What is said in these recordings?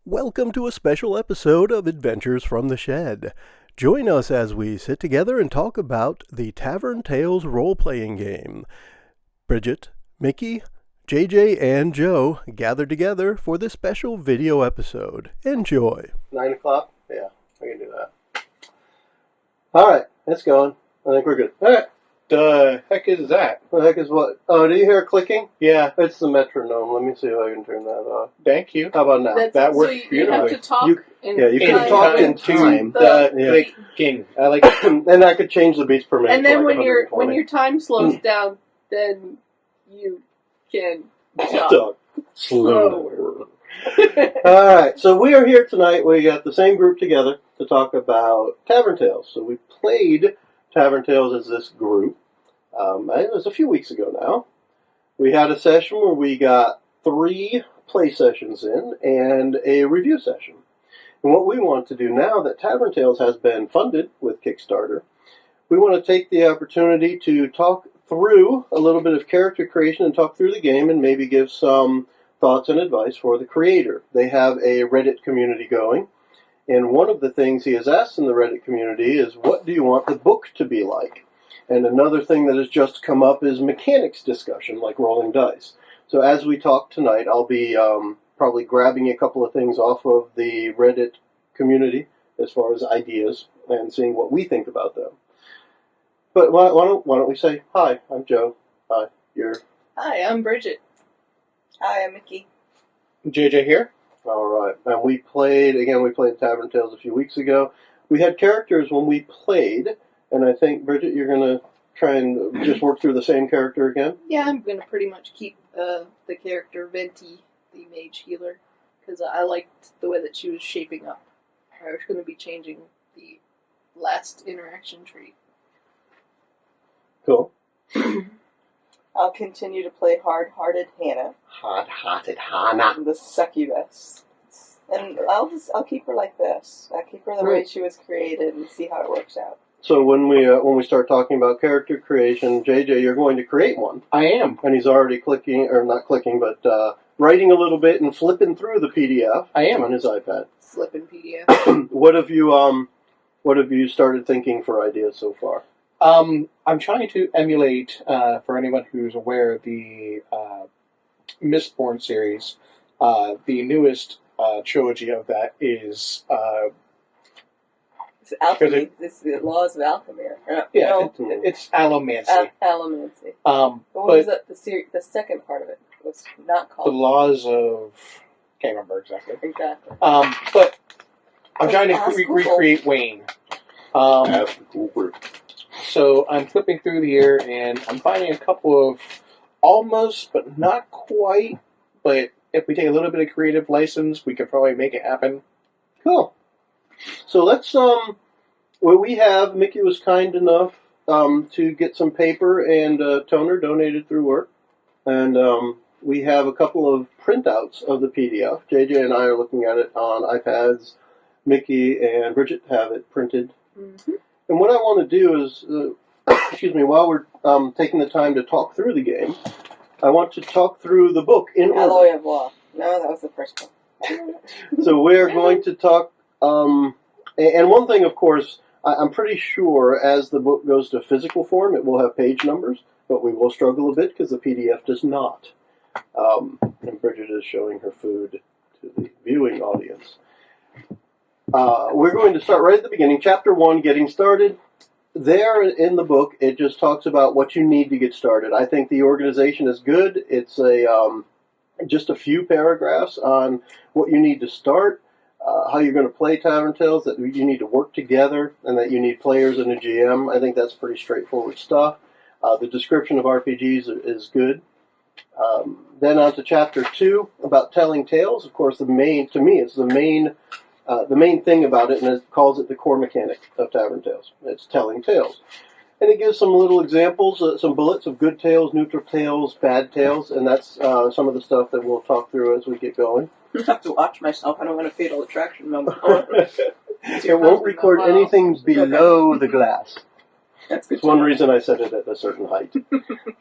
Welcome to a special episode of Adventures from the Shed. Join us as we sit together and talk about the Tavern Tales role-playing game. Bridget, Mickie, JJ, and Joe gathered together for this special video episode. Enjoy. 9 o'clock? Yeah, we can do that. Alright, it's going. I think we're good. Alright. The heck is that? The heck is what? Oh, do you hear clicking? Yeah. It's the metronome. Let me see if I can turn that off. Thank you. How about now? That works you beautifully. have to talk You can talk in time. The king. I like it. And I could change the beats per minute. And then to like when 120. your time slows down, then you can talk. Talk slower. Alright, so we are here tonight. We got the same group together to talk about Tavern Tales. So we played Tavern Tales as this group. It was a few weeks ago now. We had a session where we got 3 play sessions in and a review session. And what we want to do now that Tavern Tales has been funded with Kickstarter, we want to take the opportunity to talk through a little bit of character creation and talk through the game and maybe give some thoughts and advice for the creator. They have a Reddit community going, and one of the things he has asked in the Reddit community is, what do you want the book to be like? And another thing that has just come up is mechanics discussion, like rolling dice. So as we talk tonight, I'll be probably grabbing a couple of things off of the Reddit community as far as ideas and seeing what we think about them. But why don't we say, hi, I'm Joe. Hi, you're... Hi, I'm Bridget. Hi, I'm Mickie. JJ here. All right. And we played Tavern Tales a few weeks ago. We had characters when we played, and I think, Bridget, you're going to try and just work through the same character again? Yeah, I'm going to pretty much keep the character Venti, the mage healer, because I liked the way that she was shaping up. I was going to be changing the last interaction tree. Cool. I'll continue to play hard-hearted Hannah, Hard-hearted Hannah. the succubus. And I'll keep her like this. I'll keep her the way she was created and see how it works out. So when we start talking about character creation, JJ, you're going to create one. I am. And he's already writing a little bit and flipping through the PDF. I am. On his iPad. Flipping PDF. What have you started thinking for ideas so far? I'm trying to emulate, for anyone who's aware, the Mistborn series. The newest trilogy of that is... It's alchemy. It's the laws of alchemy. It's allomancy. Allomancy. But what was that? The second part of it was not called. the laws of... Can't remember exactly. Exactly. But I'm trying to recreate Wayne. So I'm flipping through the year, and I'm finding a couple of almost, but not quite. But if we take a little bit of creative license, we could probably make it happen. Cool. So let's, Mickie was kind enough to get some paper and toner donated through work. And we have a couple of printouts of the PDF. JJ and I are looking at it on iPads. Mickie and Bridget have it printed. Mm-hmm. And what I want to do is, while we're taking the time to talk through the game, I want to talk through the book in order. Alloy of Law. No, that was the first one. So we're going to talk, and one thing, of course, I'm pretty sure as the book goes to physical form, it will have page numbers, but we will struggle a bit because the PDF does not. And Bridget is showing her food to the viewing audience. We're going to start right at the beginning. Chapter 1, Getting Started. There in the book, it just talks about what you need to get started. I think the organization is good. It's just a few paragraphs on what you need to start, how you're going to play Tavern Tales, that you need to work together, and that you need players and a GM. I think that's pretty straightforward stuff. The description of RPGs is good. Then on to Chapter 2, about telling tales. Of course, it's the main thing about it, and it calls it the core mechanic of Tavern Tales. It's telling tales. And it gives some little examples, some bullets of good tales, neutral tales, bad tales, and that's some of the stuff that we'll talk through as we get going. I have to watch myself. I don't want a fatal attraction moment. It won't record anything below the glass. That's good. It's one reason I set it at a certain height.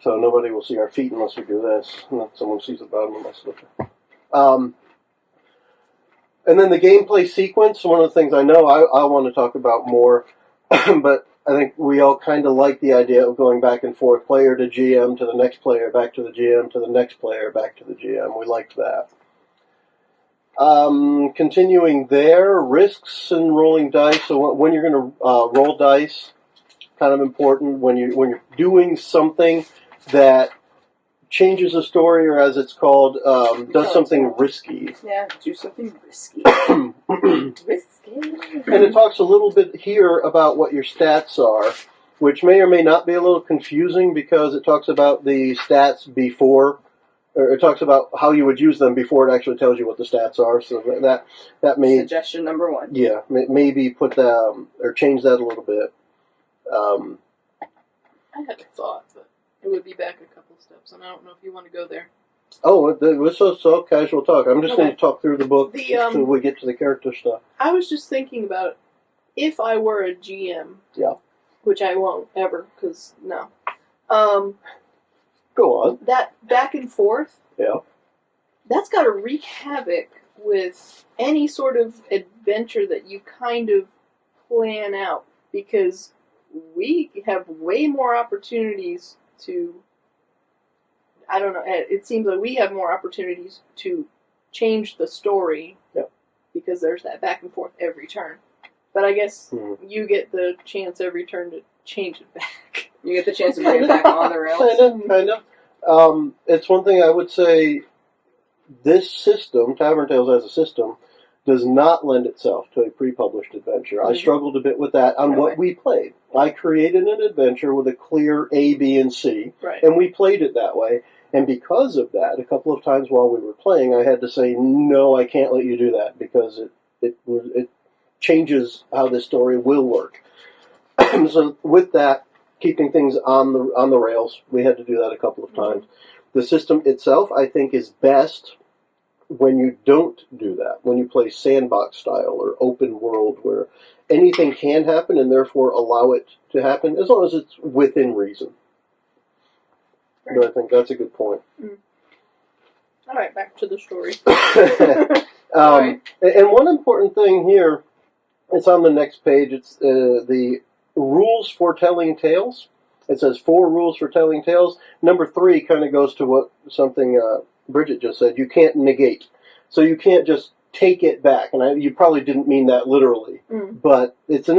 So nobody will see our feet unless we do this. Someone sees the bottom of my slipper. And then the gameplay sequence, one of the things I know I want to talk about more, but I think we all kind of like the idea of going back and forth, player to GM to the next player, back to the GM to the next player, back to the GM. We liked that. Continuing there, risks and rolling dice. So when you're going to roll dice, kind of important when you're doing something that changes a story, or as it's called, does something risky. Yeah, do something risky. Risky. And it talks a little bit here about what your stats are, which may or may not be a little confusing because it talks about the stats before, or it talks about how you would use them before it actually tells you what the stats are. So that may suggestion number 1. Yeah, maybe put that or change that a little bit. I had a thought, but it would be back a couple steps, and I don't know if you want to go there. Oh, it was so casual talk. I'm just Okay. going to talk through the book The, until we get to the character stuff. I was just thinking about if I were a GM. Yeah. Which I won't ever, because no. Go on. That back and forth. Yeah. That's got to wreak havoc with any sort of adventure that you kind of plan out, because we have way more opportunities to, I don't know, it seems like we have more opportunities to change the story. Yep. Because there's that back and forth every turn. But I guess you get the chance every turn to change it back. You get the chance to bring it back on the rails. Kind of. It's one thing I would say, this system, Tavern Tales as a system, does not lend itself to a pre-published adventure. I struggled a bit with that on what we played. I created an adventure with a clear A, B, and C, and we played it that way. And because of that, a couple of times while we were playing, I had to say, no, I can't let you do that, because it changes how this story will work. So with that, keeping things on the rails, we had to do that a couple of times. The system itself, I think, is best when you don't do that, when you play sandbox style or open world, where anything can happen and therefore allow it to happen, as long as it's within reason. But I think that's a good point. All right, back to the story. And one important thing here, it's on the next page, it's the rules for telling tales. It says 4 rules for telling tales. Number 3 kind of goes to what something Bridget just said. You can't negate. So you can't just take it back. And you probably didn't mean that literally. But it's to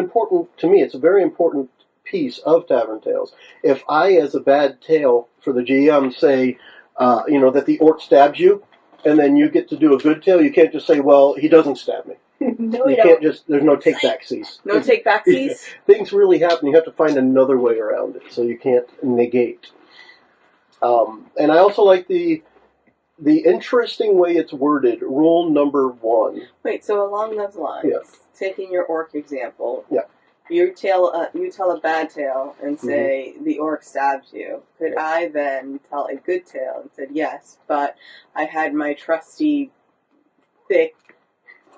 me, it's a very important piece of Tavern Tales. If I, as a bad tale for the GM, say, that the orc stabs you, and then you get to do a good tale, you can't just say, well, he doesn't stab me. No, you can't just, there's no take-backsies. No take-backsies? Things really happen. You have to find another way around it, so you can't negate. And I also like the interesting way it's worded, rule number 1. Wait, so along those lines, taking your orc example, you tell a bad tale and say the orc stabs you. Could I then tell a good tale and said, yes, but I had my trusty, thick,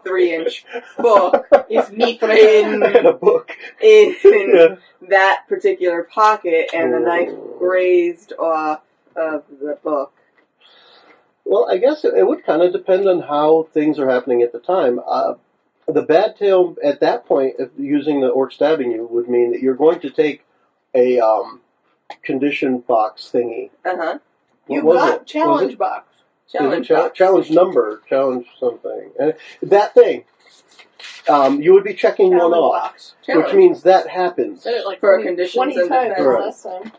3-inch book It's neat in a book in that particular pocket, and the knife grazed off of the book. Well, I guess it would kind of depend on how things are happening at the time. The bad tale at that point, if using the orc stabbing you, would mean that you're going to take a condition box thingy. You got challenge box. Challenge number, challenge something. That thing, you would be checking Challenge one off, box. which means that happens. Said it like For 20 conditions 20 of times defense. last time.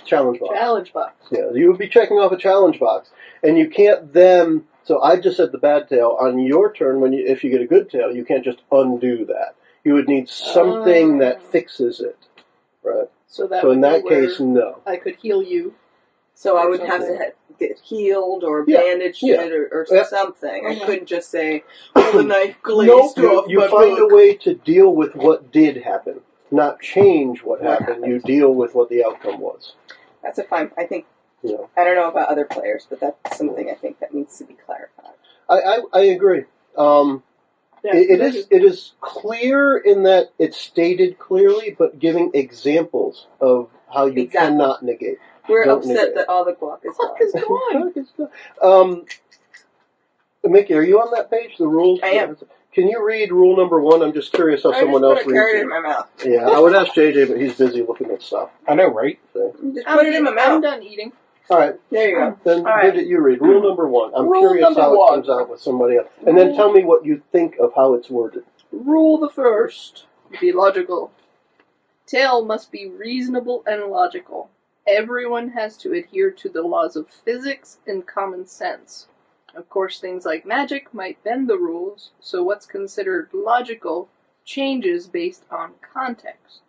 Challenge box. Challenge box. Yeah, you would be checking off a challenge box, and you can't then. So I just said the bad tale. On your turn, if you get a good tale, you can't just undo that. You would need something that fixes it, right? So in that case, no. I could heal you. So I would have to get healed or bandaged it or something. I couldn't just say, the knife glazed off you my find book. a way to deal with what did happen, not change what happened. You deal with what the outcome was. That's a fine. I think. I don't know about other players, but that's something I think that needs to be clarified. I agree. It is clear in that it's stated clearly, but giving examples of how you cannot negate. We're upset that all the guac is gone. Mickie, are you on that page? The rules? I am. can you read rule number 1? I'm just curious how someone else reads it. I just put a carrot in my mouth. Yeah, I would ask JJ, but he's busy looking at stuff. I know, right? So. Just put it in my mouth. I'm done eating. All right. There you go. Then, All right. Bridget, you read. Rule number 1. I'm Rule curious number how one. it comes out with somebody else. And then tell me what you think of how it's worded. Rule the first. Be logical. Tale must be reasonable and logical. Everyone has to adhere to the laws of physics and common sense. Of course, things like magic might bend the rules, so what's considered logical changes based on context.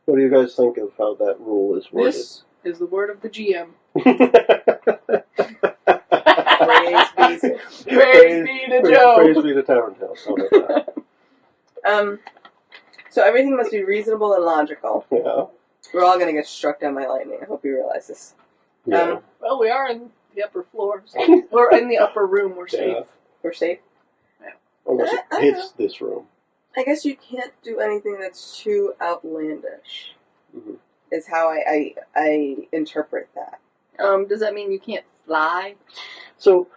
What do you guys think of how that rule is worded? This is the word of the GM. Praise be to Joe. Praise be to Tavern Tales. How about that? So everything must be reasonable and logical. Yeah. We're all going to get struck down by lightning. I hope you realize this. Yeah. Well, we are in the upper floor. So we're in the upper room. We're safe. Yeah. We're safe. Unless it hits this room. I guess you can't do anything that's too outlandish. Mm-hmm. Is how I interpret that. Does that mean you can't fly? So,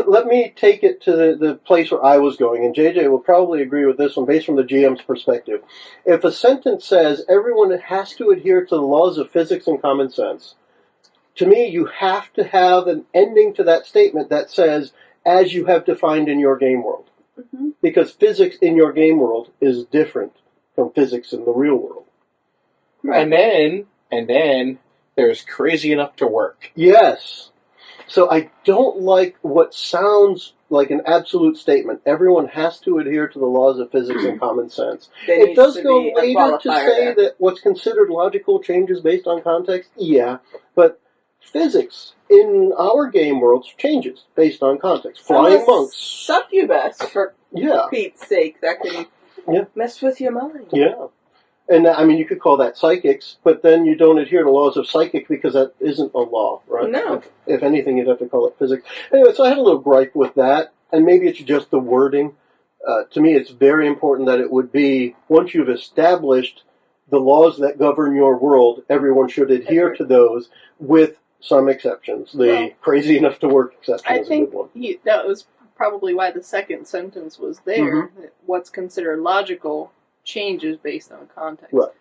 let me take it to the place where I was going, and JJ will probably agree with this one based from the GM's perspective. If a sentence says everyone has to adhere to the laws of physics and common sense, to me you have to have an ending to that statement that says, as you have defined in your game world. Mm-hmm. Because physics in your game world is different from physics in the real world. Right. And then there's crazy enough to work. Yes. So I don't like what sounds like an absolute statement. Everyone has to adhere to the laws of physics and common sense. It does go later to say that what's considered logical changes based on context. Yeah, but physics in our game worlds changes based on context. Flying monks. Succubus, for Pete's sake. That can mess with your mind. Yeah. And, I mean, you could call that psychics, but then you don't adhere to laws of psychic because that isn't a law, right? No. If anything, you'd have to call it physics. Anyway, so I had a little gripe with that, and maybe it's just the wording. To me, it's very important that it would be, once you've established the laws that govern your world, everyone should adhere to those with some exceptions. The crazy enough to work exception is a good one. That was probably why the second sentence was there. Mm-hmm. That what's considered logical changes based on context. Right.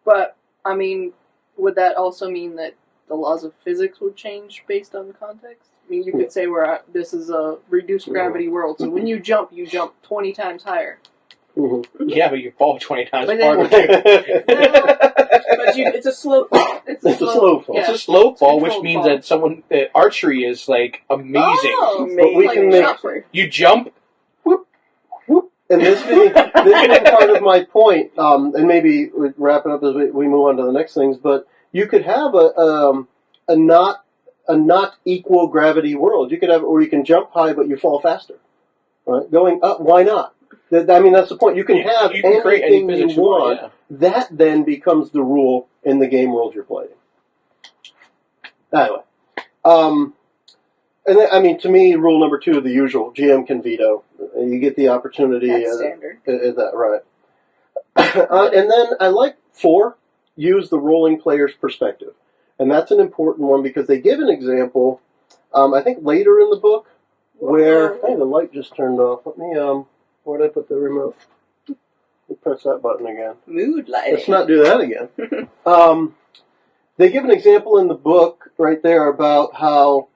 But, I mean, would that also mean that the laws of physics would change based on context? I mean, you could say this is a reduced gravity world, so when you jump 20 times higher. Mm-hmm. Yeah, but you fall 20 times But farther. But it's a slow fall. It's a slow fall. Yeah. It's a slow fall, which Controlled means fall. that that archery is like amazing. Oh, But we can make... You jump. And this being part of my point, and maybe we wrap it up as we move on to the next things, but you could have a not equal gravity world. You could have it where you can jump high, but you fall faster. Right? Going up, why not? I mean, that's the point. You can have create anything any you want. Yeah. That then becomes the rule in the game world you're playing. Anyway. And then, I mean, to me, rule number 2, the usual, GM can veto. You get the opportunity. That's standard. Is that right? And then I like 4, use the rolling player's perspective. And that's an important one because they give an example, I think later in the book, where, hey, the light just turned off. Let me, where did I put the remote? Let me press that button again. Mood lighting. Let's not do that again. They give an example in the book right there about how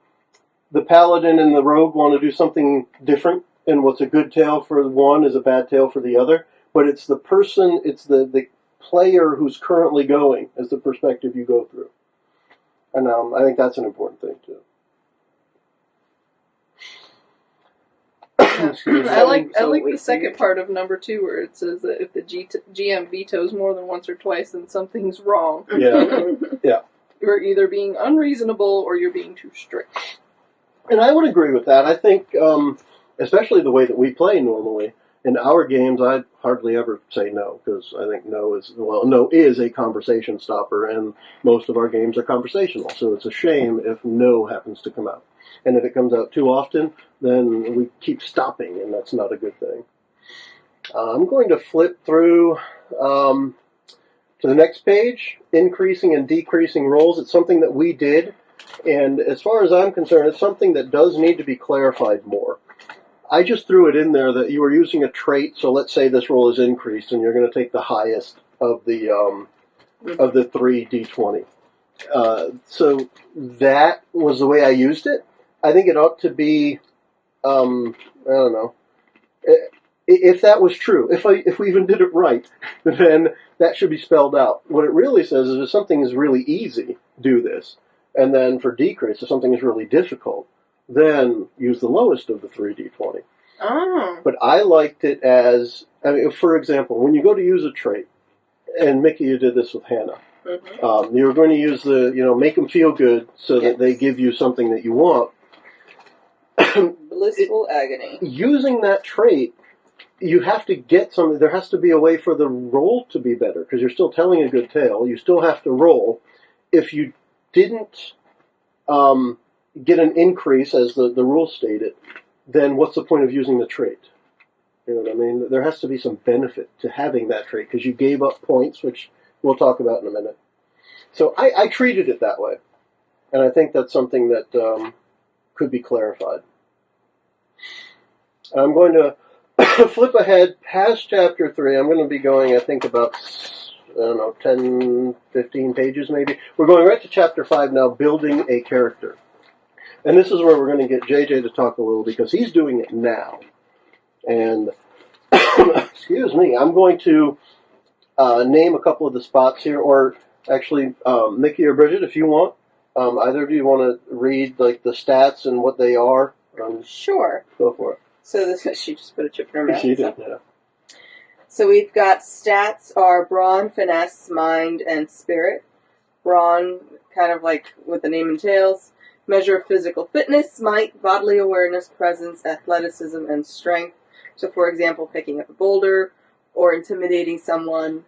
the paladin and the rogue want to do something different, and what's a good tale for one is a bad tale for the other. But it's the person, it's the player who's currently going as the perspective you go through. And I think that's an important thing, too. I like the second part of number 2 where it says that if the GM vetoes more than once or twice, then something's wrong. Yeah. Yeah. You're either being unreasonable or you're being too strict. And I would agree with that. I think, especially the way that we play normally, in our games, I hardly ever say no, because I think no is a conversation stopper, and most of our games are conversational, so it's a shame if no happens to come out. And if it comes out too often, then we keep stopping, and that's not a good thing. I'm going to flip through to the next page, increasing and decreasing rolls. It's something that we did. And as far as I'm concerned, it's something that does need to be clarified more. I just threw it in there that you were using a trait. So let's say this roll is increased, and you're going to take the highest of the 3 d20. So that was the way I used it. I think it ought to be, I don't know, if that was true, if we even did it right, then that should be spelled out. What it really says is if something is really easy, do this. And then for decrease, if something is really difficult, then use the lowest of the 3d20. Oh. But I liked it as, I mean, for example, when you go to use a trait, and Mickie, you did this with Hannah. Mm-hmm. You're going to use the, make them feel good so that they give you something that you want. Blissful agony. Using that trait, you have to get something. There has to be a way for the roll to be better because you're still telling a good tale. You still have to roll. If you didn't get an increase, as the rules stated, then what's the point of using the trait? You know what I mean? There has to be some benefit to having that trait because you gave up points, which we'll talk about in a minute. So I treated it that way, and I think that's something that could be clarified. I'm going to flip ahead past chapter 3. I'm going to be going, I think, about, 10, 15 pages maybe. We're going right to chapter 5 now, building a character. And this is where we're going to get JJ to talk a little because he's doing it now. And, excuse me, I'm going to name a couple of the spots here, or actually, Mickie or Bridget, if you want. Either of you want to read like the stats and what they are? Sure. Go for it. So she just put a chip in her mouth. She did, yeah. So we've got stats are brawn, finesse, mind, and spirit. Brawn, kind of like what the name entails, measure of physical fitness, might, bodily awareness, presence, athleticism, and strength. So for example, picking up a boulder, or intimidating someone,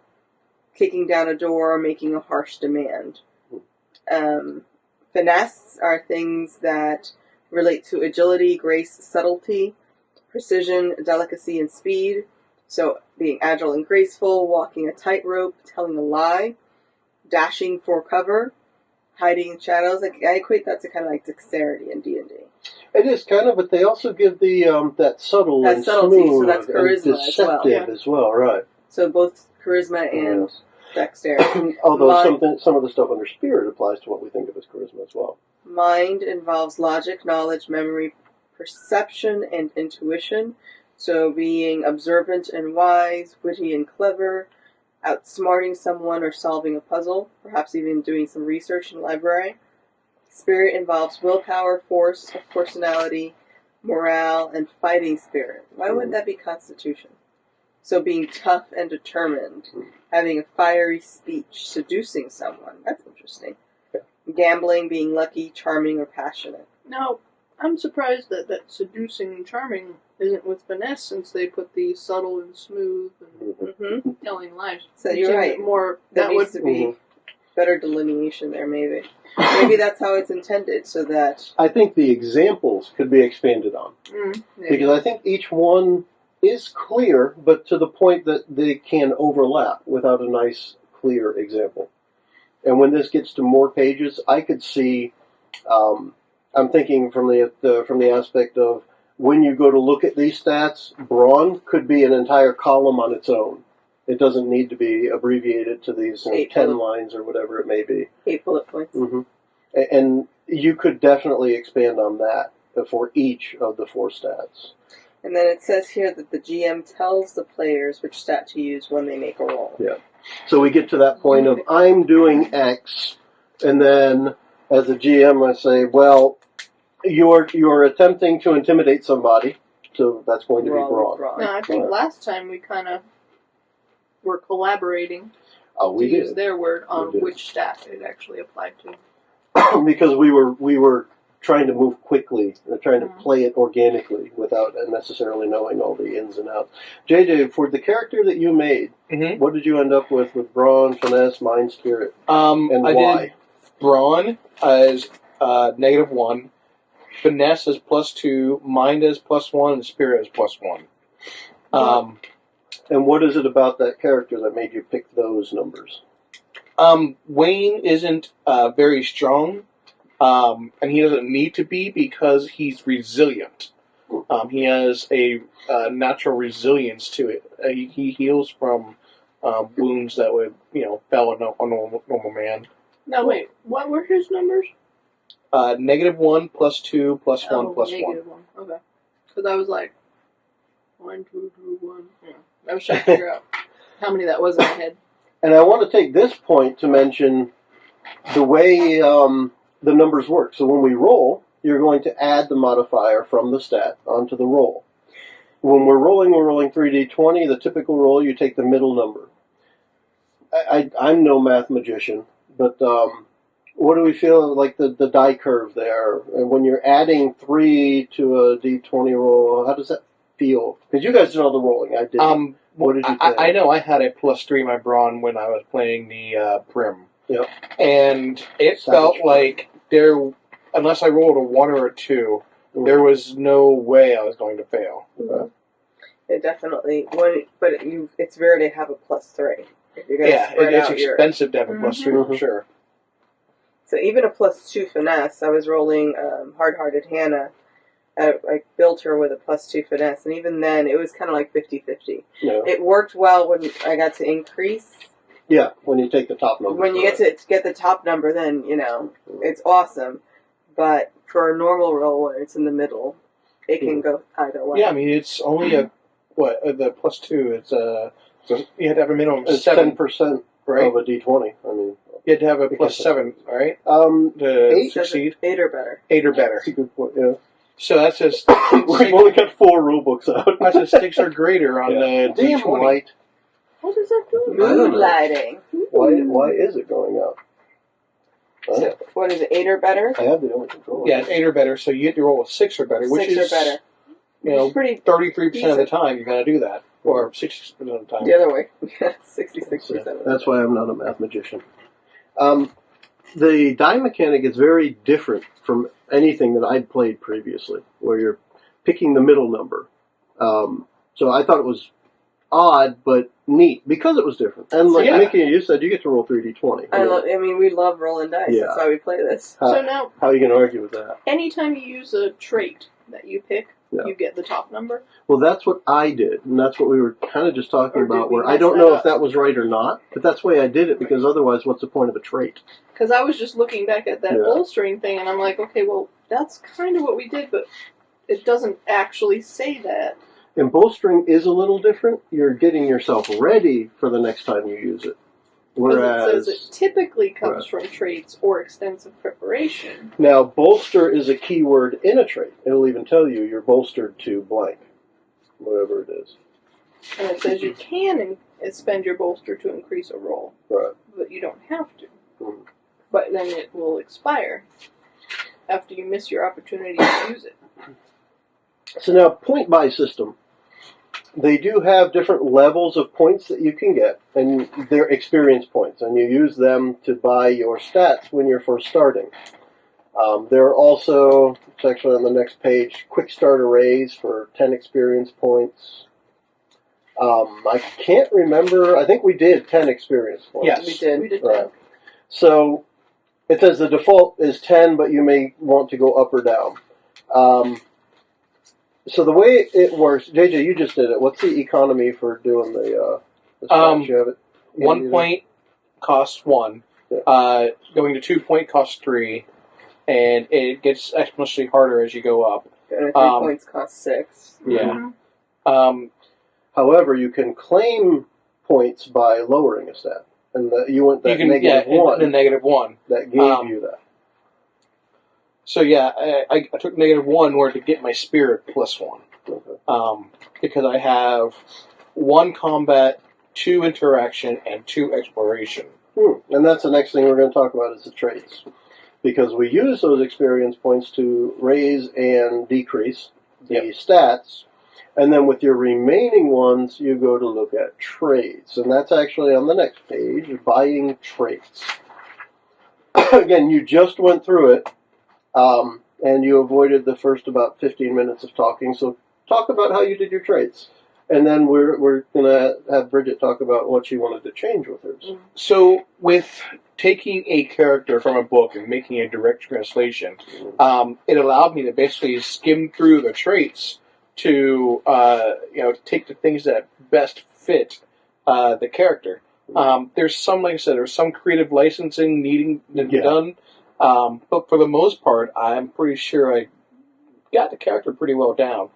kicking down a door, or making a harsh demand. Finesse are things that relate to agility, grace, subtlety, precision, delicacy, and speed. So being agile and graceful, walking a tightrope, telling a lie, dashing for cover, hiding in shadows. Like I equate that to kind of like dexterity in D&D. It is kind of, but they also give the that subtle That and subtlety, smooth so that's charisma and deceptive as well, right? So both charisma and dexterity. Although some of the stuff under spirit applies to what we think of as charisma as well. Mind involves logic, knowledge, memory, perception, and intuition. So being observant and wise, witty and clever, outsmarting someone or solving a puzzle, perhaps even doing some research in the library. Spirit involves willpower, force, personality, morale, and fighting spirit. Why would that be constitution? So being tough and determined, having a fiery speech, seducing someone. That's interesting. Gambling, being lucky, charming, or passionate. Now, I'm surprised that seducing and charming isn't with finesse, since they put the subtle and smooth and telling lies. So you're right. That would be better delineation there, maybe. Maybe that's how it's intended, so that... I think the examples could be expanded on. Because I think each one is clear, but to the point that they can overlap without a nice, clear example. And when this gets to more pages, I could see... I'm thinking from the aspect of when you go to look at these stats, brawn could be an entire column on its own. It doesn't need to be abbreviated to these 10 lines or whatever it may be. 8 bullet points. And you could definitely expand on that for each of the 4 stats. And then it says here that the GM tells the players which stat to use when they make a roll. Yeah. So we get to that point of I'm doing X, and then as a GM I say, well, you're attempting to intimidate somebody, so that's going to be brawn. No, I think last time we kind of were collaborating to use their word on which stat it actually applied to. Because we were trying to move quickly, trying to play it organically without necessarily knowing all the ins and outs. JJ, for the character that you made, what did you end up with brawn, finesse, mind, spirit, and why? I did brawn as -1, finesse as +2, mind as +1, and spirit as +1. And what is it about that character that made you pick those numbers? Wayne isn't very strong, and he doesn't need to be because he's resilient. He has a natural resilience to it. He heals from wounds that would, fell on a normal man. No, wait. What were his numbers? -1, +2, +1, +1. -1. Okay. Because I was like, 1, 2, 2, 1. Yeah. I was trying to figure out how many that was in my head. And I want to take this point to mention the way the numbers work. So when we roll, you're going to add the modifier from the stat onto the roll. When we're rolling 3d20. The typical roll, you take the middle number. I'm no math magician, but what do we feel like the die curve there? And when you're adding 3 to a d20 roll, how does that feel? Because you guys did all the rolling. I didn't. What did you think? I know I had a +3 in my brawn when I was playing the Prim. Yep. And it felt like unless I rolled a 1 or a 2, there was no way I was going to fail. Okay. It definitely, it's rare to have a +3. If you're it's expensive to have a +3 for sure. So even a +2 finesse, I was rolling Hard-Hearted Hannah. I built her with a +2 finesse, and even then, it was kind of like 50-50. Yeah. It worked well when I got to increase. Yeah, when you take the top number. When you get the top number, then, it's awesome. But for a normal roll, where it's in the middle, it can go either way. Yeah, I mean, it's only the +2, it's so you had to have a minimum of it's 7. 10% right? of a d20. I mean, you had to have a +7, right? To 8? succeed. 8 or better. 8 or better. That's a good point, yeah. So that's just... We've only got 4 rule books out. That's a 6 or greater on the Damn D20. light. What does that do? Moonlighting. Why is it going out? So, what is it, 8 or better? I have the only control. Yeah, it's 8 or better, so you get to roll a 6 or better, which 6 is... or better. You pretty 33% of the time you're going to do that. Or 60% of the time. The other way. 66%. That's why I'm not a math magician. The die mechanic is very different from anything that I'd played previously, where you're picking the middle number. So I thought it was odd, but neat, because it was different. And like Mickie, you said, you get to roll 3d20. We love rolling dice. Yeah. That's why we play this. So now, how are you going to argue with that? anytime you use a trait that you pick, you get the top number. Well, that's what I did, and that's what we were kind of just talking about, where I mess don't that know up? if that was right or not, but that's the way I did it, because otherwise, what's the point of a trait? Because I was just looking back at that bolstering thing, and I'm like, okay, well, that's kind of what we did, but it doesn't actually say that. And bolstering is a little different. You're getting yourself ready for the next time you use it. Whereas it says it typically comes from traits or extensive preparation. Now, bolster is a key word in a trait. It'll even tell you you're bolstered to blank, whatever it is. And it says you can spend your bolster to increase a roll. Right. But you don't have to. Mm-hmm. But then it will expire after you miss your opportunity to use it. So now, point buy system. They do have different levels of points that you can get, and they're experience points, and you use them to buy your stats when you're first starting. There are also, it's actually on the next page, quick start arrays for 10 experience points. I can't remember, I think we did 10 experience points. Yes, we did 10. Right. So, it says the default is 10, but you may want to go up or down. So the way it works, JJ, you just did it. What's the economy for doing the stats? You have it? 1 point costs 1. Yeah. Going to 2 point costs 3. And it gets exponentially harder as you go up. And 3 points cost 6. Yeah. Mm-hmm. However, you can claim points by lowering a stat. And you went that -1. The -1. That gave you that. So yeah, I took -1 in order to get my spirit +1. Okay. Because I have 1 combat, 2 interaction, and 2 exploration. And that's the next thing we're going to talk about is the traits. Because we use those experience points to raise and decrease the stats. And then with your remaining ones, you go to look at traits. And that's actually on the next page, buying traits. Again, you just went through it. And you avoided the first about 15 minutes of talking. So talk about how you did your traits. and then we're gonna have Bridget talk about what she wanted to change with hers. So, with taking a character from a book and making a direct translation, it allowed me to basically skim through the traits to take the things that best fit the character. There's some, like I said, there's some creative licensing needing to be done, but for the most part, I'm pretty sure I got the character pretty well down.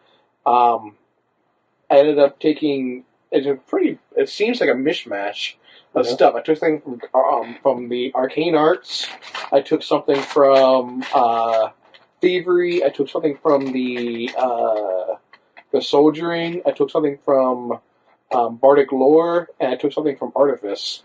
I ended up taking it seems like a mishmash of stuff. I took something from the arcane arts. I took something from thievery. I took something from the soldiering. I took something from bardic lore, and I took something from artifice.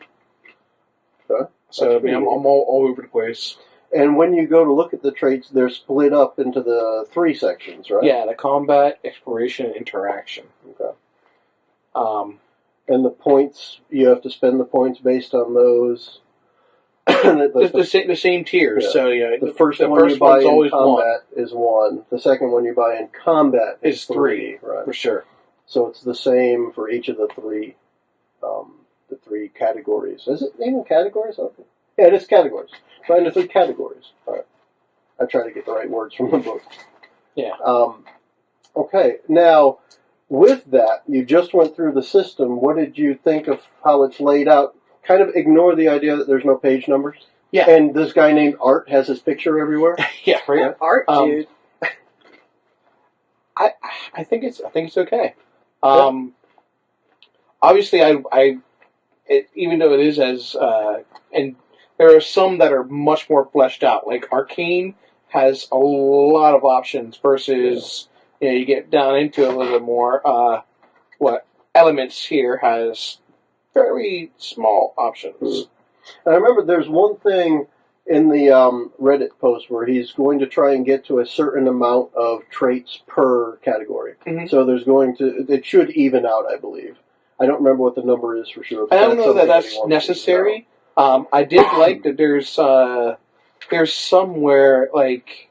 Okay. So I'm all over the place. And when you go to look at the traits, they're split up into the 3 sections, right? Yeah, the combat, exploration, and interaction. Okay. And the points, you have to spend the points based on those. the same tiers. Yeah. So the first one you buy in combat is 1. The second one you buy in combat is 3. Right. For sure. So it's the same for each of the 3 categories. Is it even categories? Okay. Yeah, it is categories. Right into 3 categories. All right. I try to get the right words from the book. Yeah. Okay. Now, with that, you just went through the system. What did you think of how it's laid out? Kind of ignore the idea that there's no page numbers. Yeah. And this guy named Art has his picture everywhere. Yeah. Right. Art, dude. I think it's okay. Obviously, even though it is as and there are some that are much more fleshed out. Like Arcane has a lot of options versus you get down into it a little bit more. What Elements here has very small options. Mm-hmm. I remember there's one thing in the Reddit post where he's going to try and get to a certain amount of traits per category. Mm-hmm. So it should even out, I believe. I don't remember what the number is for sure. I don't know that that's necessary. I did like that there's somewhere like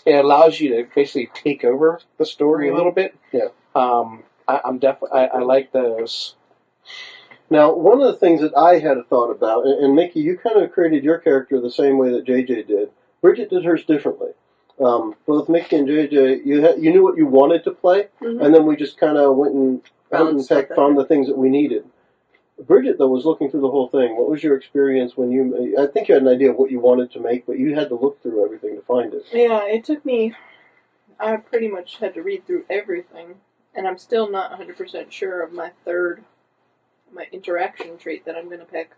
it allows you to basically take over the story a little bit. Yeah. I like those. Now, one of the things that I had a thought about, and Mickie, you kind of created your character the same way that JJ did. Bridget did hers differently. Both Mickie and JJ, you knew what you wanted to play, and then we just kind of went and found the things that we needed. Bridget, though, was looking through the whole thing. What was your experience when I think you had an idea of what you wanted to make, but you had to look through everything to find it. Yeah, it took me, I pretty much had to read through everything, and I'm still not 100% sure of my interaction trait that I'm going to pick.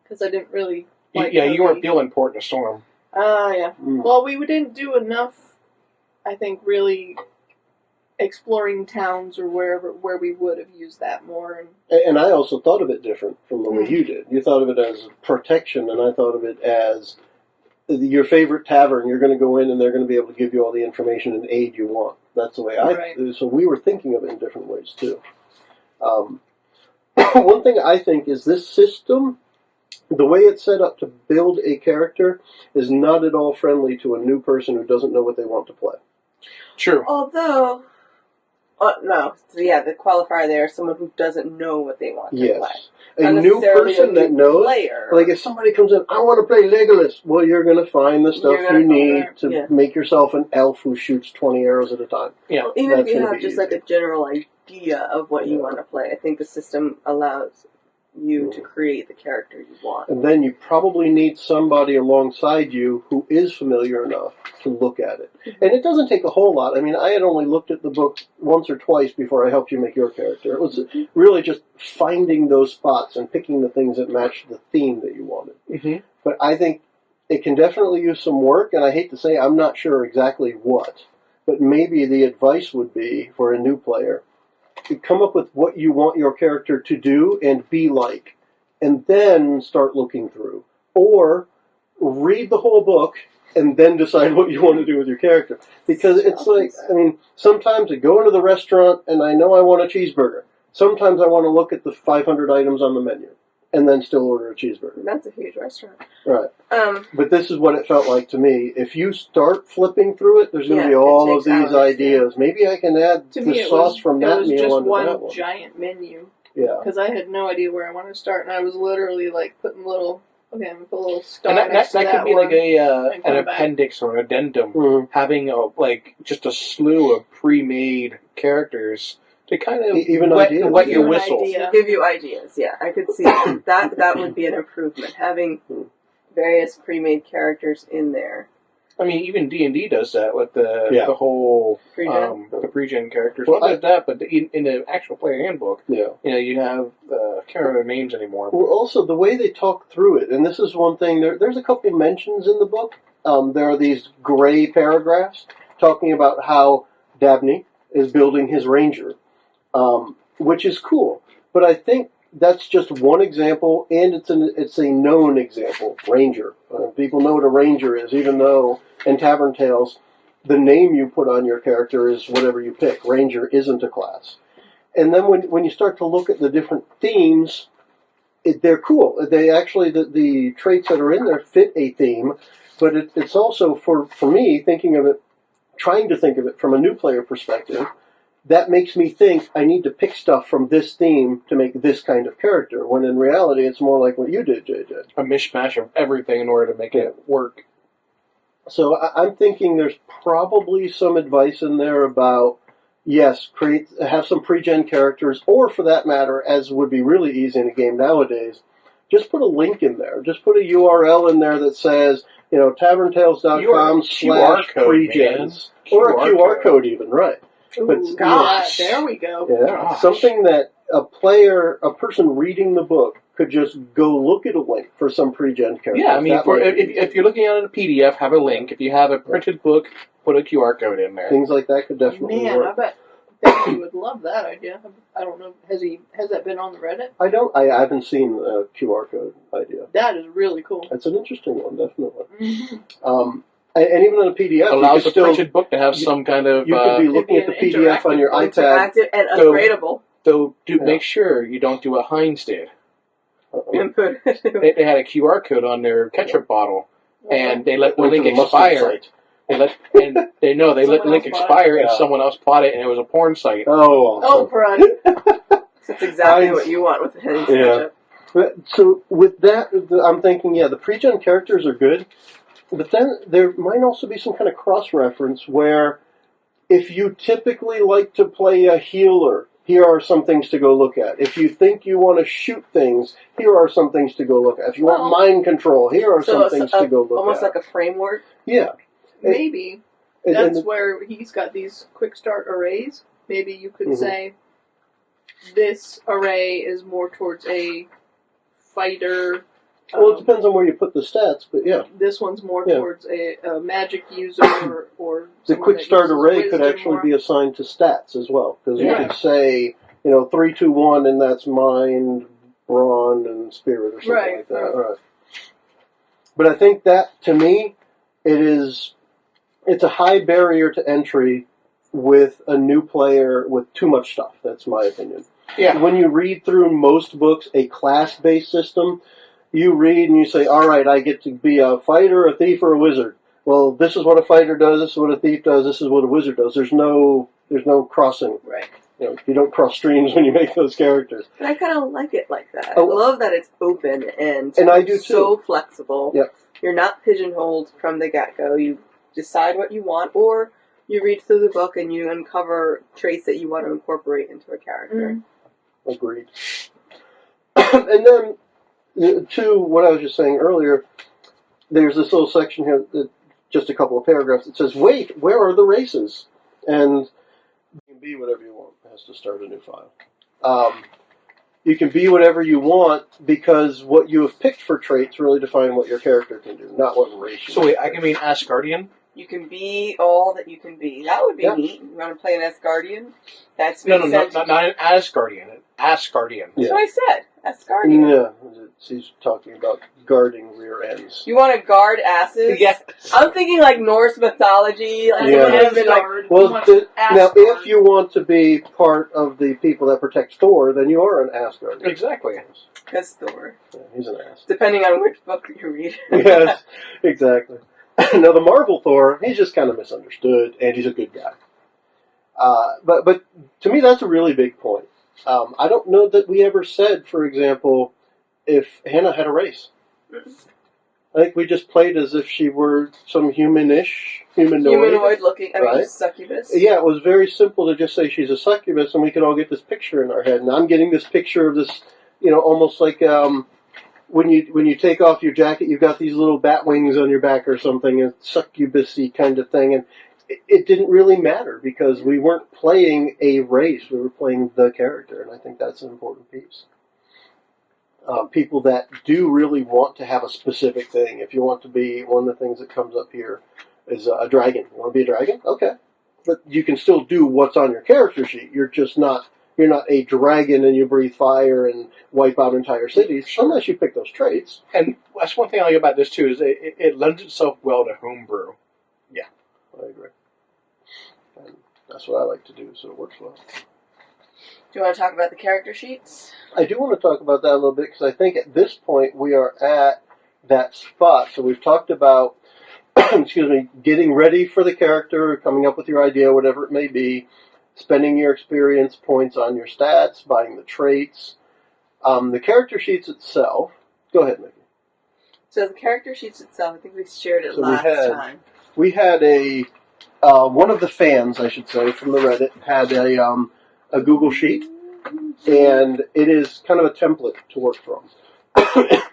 Because I didn't really you weren't feeling Port in a Storm. Yeah. Well, we didn't do enough, I think, really exploring towns or where we would have used that more. And I also thought of it different from the way you did. You thought of it as protection, and I thought of it as your favorite tavern. You're going to go in, and they're going to be able to give you all the information and aid you want. That's the way So we were thinking of it in different ways, too. One thing I think is this system, the way it's set up to build a character, is not at all friendly to a new person who doesn't know what they want to play. True. Although, no. So yeah, the qualifier there is someone who doesn't know what they want to play. A new person that knows, like if somebody comes in, I want to play Legolas, well, you're going to find the stuff you need to make yourself an elf who shoots 20 arrows at a time. Yeah. Well, even if you have just like a general idea of what you want to play, I think the system allows you to create the character you want. And then you probably need somebody alongside you who is familiar enough to look at it. And it doesn't take a whole lot. I mean, I had only looked at the book once or twice before I helped you make your character. It was really just finding those spots and picking the things that matched the theme that you wanted. Mm-hmm. But I think it can definitely use some work, and I hate to say I'm not sure exactly what, but maybe the advice would be for a new player, to come up with what you want your character to do and be like, and then start looking through. Or read the whole book and then decide what you want to do with your character. Because it's like, I mean, sometimes I go into the restaurant and I know I want a cheeseburger. Sometimes I want to look at the 500 items on the menu. and then still order a cheeseburger. That's a huge restaurant. Right. But this is what it felt like to me. If you start flipping through it, there's going to be all of these ideas. Yeah. Maybe I can add the sauce from that meal onto that one. It was just one giant menu. Yeah. Because I had no idea where I wanted to start, and I was literally like putting little. Okay, I'm gonna put a little star and next to that could be one, like an appendix or an addendum, having just a slew of pre-made characters to kind of even wet your whistle. Give you ideas. Yeah, I could see that. That would be an improvement, having various pre-made characters in there. I mean, even D&D does that with the whole the pre-gen characters. Well, not that, but in the actual player handbook, you have I can't remember their names anymore. Well, also the way they talk through it, and this is one thing. There's a couple mentions in the book. There are these gray paragraphs talking about how Dabney is building his ranger, which is cool. But I think that's just one example, and it's a known example. Ranger. People know what a ranger is, even though in Tavern Tales, the name you put on your character is whatever you pick. Ranger isn't a class. And then when you start to look at the different themes, they're cool. They actually, the traits that are in there fit a theme, but it's also, for me, trying to think of it from a new player perspective, that makes me think I need to pick stuff from this theme to make this kind of character, when in reality it's more like what you did, JJ. A mishmash of everything in order to make it work. So I'm thinking there's probably some advice in there about, yes, have some pre-gen characters, or for that matter, as would be really easy in a game nowadays, just put a link in there. Just put a URL in there that says, taverntales.com/pregens. Or a QR code even, right. Ooh, but, there we go. Yeah, something that a person reading the book could just go look at a link for some pre-gen character. Yeah, I mean, if you're looking at a PDF, have a link. If you have a printed book, put a QR code in there. Things like that could definitely work. I bet Becky would love that idea. I don't know. Has that been on the Reddit? I haven't seen a QR code idea. That is really cool. That's an interesting one, definitely. Mm-hmm. And even on a PDF, allows the printed book to have some kind of. You could be looking at the PDF on your iPad. Interactive and upgradable. So make sure you don't do what Heinz did. They had a QR code on their ketchup bottle, and they let the link expire. They let the link expire, and someone else bought it, and it was a porn site. Oh, right. That's exactly what you want with the Heinz ketchup. So with that, I'm thinking, the pre-gen characters are good. But then there might also be some kind of cross-reference where if you typically like to play a healer, here are some things to go look at. If you think you want to shoot things, here are some things to go look at. If you want mind control, here are some things to go look at. Almost like a framework? Yeah. Maybe. That's where he's got these quick start arrays. Maybe you could say this array is more towards a fighter. Well, it depends on where you put the stats, but this one's more towards a magic user or the quick start array could actually be assigned to stats as well, because you could say 3, 2, 1, and that's mind, brawn, and spirit or something like that. Right. But I think that to me, it's a high barrier to entry with a new player with too much stuff. That's my opinion. Yeah. When you read through most books, a class-based system. You read and you say, all right, I get to be a fighter, a thief, or a wizard. Well, this is what a fighter does, this is what a thief does, this is what a wizard does. There's no crossing. Right. You don't cross streams when you make those characters. But I kind of like it like that. I love that it's open and I do too. So flexible. Yep. You're not pigeonholed from the get-go. You decide what you want, or you read through the book and you uncover traits that you want to incorporate into a character. Agreed. And then, to what I was just saying earlier, there's this little section here, just a couple of paragraphs, that says, wait, where are the races? And you can be whatever you want. It has to start a new file. You can be whatever you want because what you have picked for traits really define what your character can do, not what race you So wait, I can be an Asgardian? You can be all that you can be. That would be neat. You want to play an Asgardian? No, not an Asgardian. Asgardian. That's what I said. Asgardian. Yeah, she's talking about guarding rear ends. You want to guard asses? Yes. I'm thinking like Norse mythology. Like, Yeah. Well, now if you want to be part of the people that protect Thor, then you are an Asgardian. Exactly. Because Thor. Yeah, he's an ass. Depending on which book you read. Yes, exactly. Now the Marvel Thor, he's just kind of misunderstood, and he's a good guy. But to me, that's a really big point. I don't know that we ever said, for example, if Hannah had a race. I think we just played as if she were some humanoid looking, right? Succubus. Yeah, it was very simple to just say she's a succubus, and we could all get this picture in our head. And I'm getting this picture of this, almost like when you take off your jacket, you've got these little bat wings on your back or something, a succubus-y kind of thing. And it didn't really matter because we weren't playing a race; we were playing the character, and I think that's an important piece. People that do really want to have a specific thing. If you want to be, one of the things that comes up here is a dragon. You want to be a dragon? Okay. But you can still do what's on your character sheet. You're not a dragon and you breathe fire and wipe out entire cities, unless you pick those traits. And that's one thing I like about this, too, is it lends itself well to homebrew. Yeah, I agree. And that's what I like to do, so it works well. Do you want to talk about the character sheets? I do want to talk about that a little bit because I think at this point we are at that spot. So we've talked about, getting ready for the character, coming up with your idea, whatever it may be, spending your experience points on your stats, buying the traits. The character sheets itself. Go ahead, Mickie. So the character sheets itself, I think we shared it last time. We had one of the fans, I should say, from the Reddit had a Google sheet, and it is kind of a template to work from.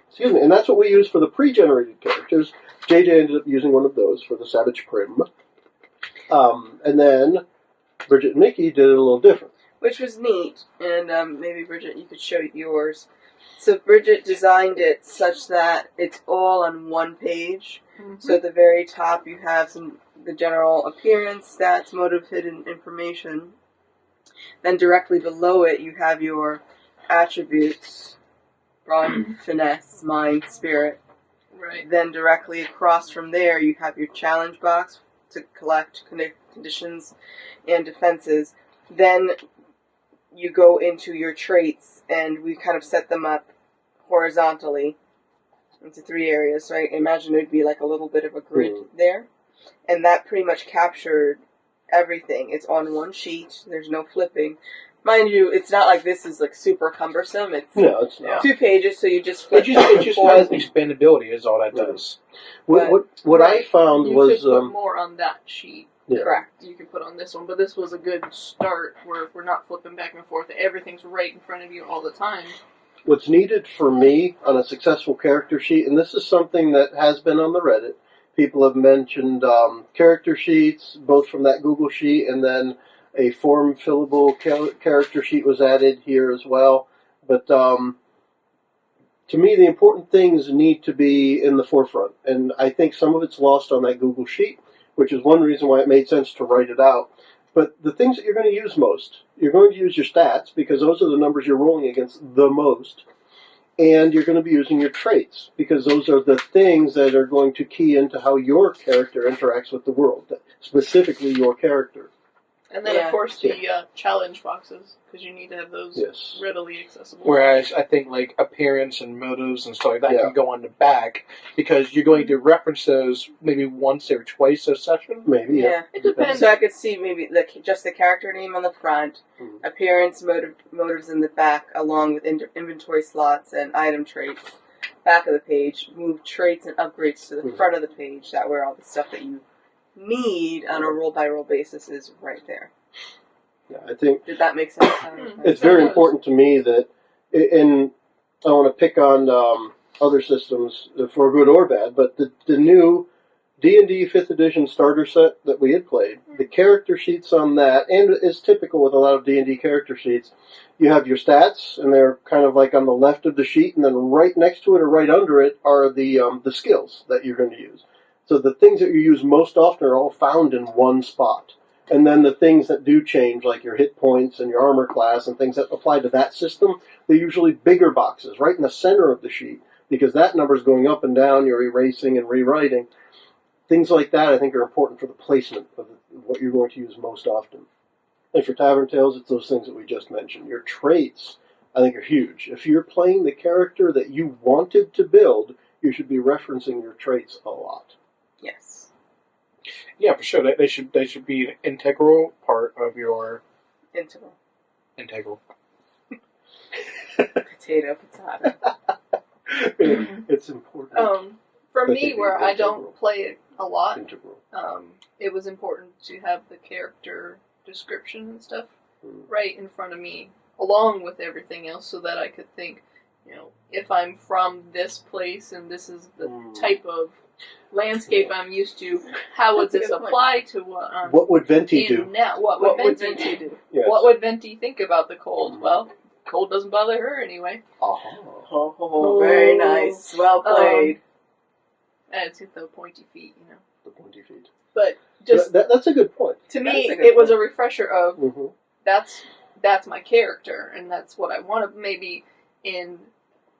Excuse me, and that's what we use for the pre-generated characters. JJ ended up using one of those for the Savage Prim. And then Bridget and Mickie did it a little different. Which was neat, and maybe Bridget, you could show yours. So Bridget designed it such that it's all on one page. Mm-hmm. So at the very top you have the general appearance, stats, motive, hidden information. Then directly below it, you have your attributes, brawn, finesse, mind, spirit. Right. Then directly across from there, you have your challenge box to collect conditions and defenses. Then you go into your traits, and we kind of set them up horizontally into 3 areas. So I imagine it would be like a little bit of a grid there. And that pretty much captured everything. It's on one sheet. There's no flipping. Mind you, it's not like this is like super cumbersome. It's 2 pages, so you just flip. It just has expandability is all that does. What I found you was could put more on that sheet. Yeah. Correct. You could put on this one, but this was a good start where we're not flipping back and forth. Everything's right in front of you all the time. What's needed for me on a successful character sheet, and this is something that has been on the Reddit. People have mentioned character sheets, both from that Google sheet, and then a form-fillable character sheet was added here as well. But to me, the important things need to be in the forefront. And I think some of it's lost on that Google sheet, which is one reason why it made sense to write it out. But the things that you're going to use most, you're going to use your stats, because those are the numbers you're rolling against the most. And you're going to be using your traits, because those are the things that are going to key into how your character interacts with the world, specifically your character. And then, of course, the challenge boxes, because you need to have those readily accessible. Whereas I think like appearance and motives and stuff like that can go on the back, because you're going to reference those maybe once or twice a session. Maybe, It depends. So I could see maybe just the character name on the front, appearance, motives in the back, along with inventory slots and item traits. Back of the page, move traits and upgrades to the front of the page. That way all the stuff that you need on a roll-by-roll basis is right there. Yeah, I think. Did that make sense? It's very important to me that, and I want to pick on other systems for good or bad, but the new D&D 5th edition starter set that we had played, the character sheets on that, and it's typical with a lot of D&D character sheets, you have your stats, and they're kind of like on the left of the sheet, and then right next to it or right under it are the skills that you're going to use. So the things that you use most often are all found in one spot. And then the things that do change, like your hit points and your armor class and things that apply to that system, they're usually bigger boxes right in the center of the sheet, because that number is going up and down, you're erasing and rewriting. Things like that I think are important for the placement of what you're going to use most often. And for Tavern Tales, it's those things that we just mentioned. Your traits, I think, are huge. If you're playing the character that you wanted to build, you should be referencing your traits a lot. Yes. Yeah, for sure. They should be an integral part of your integral. Potato. It's important. For But me, they where be I integral. don't play it a lot, Integral. it was important to have the character description and stuff right in front of me, along with everything else, so that I could think, if I'm from this place and this is the type of landscape I'm used to, how would this apply to what I'm What would Venti do? now? What would Venti do? Yes. What would Venti think about the cold? Well, cold doesn't bother her anyway. Oh, very nice. Well played. And it's the pointy feet, The pointy feet. But just that's a good point. to me, That's a good it was a point. refresher of that's my character, and that's what I want to. Maybe in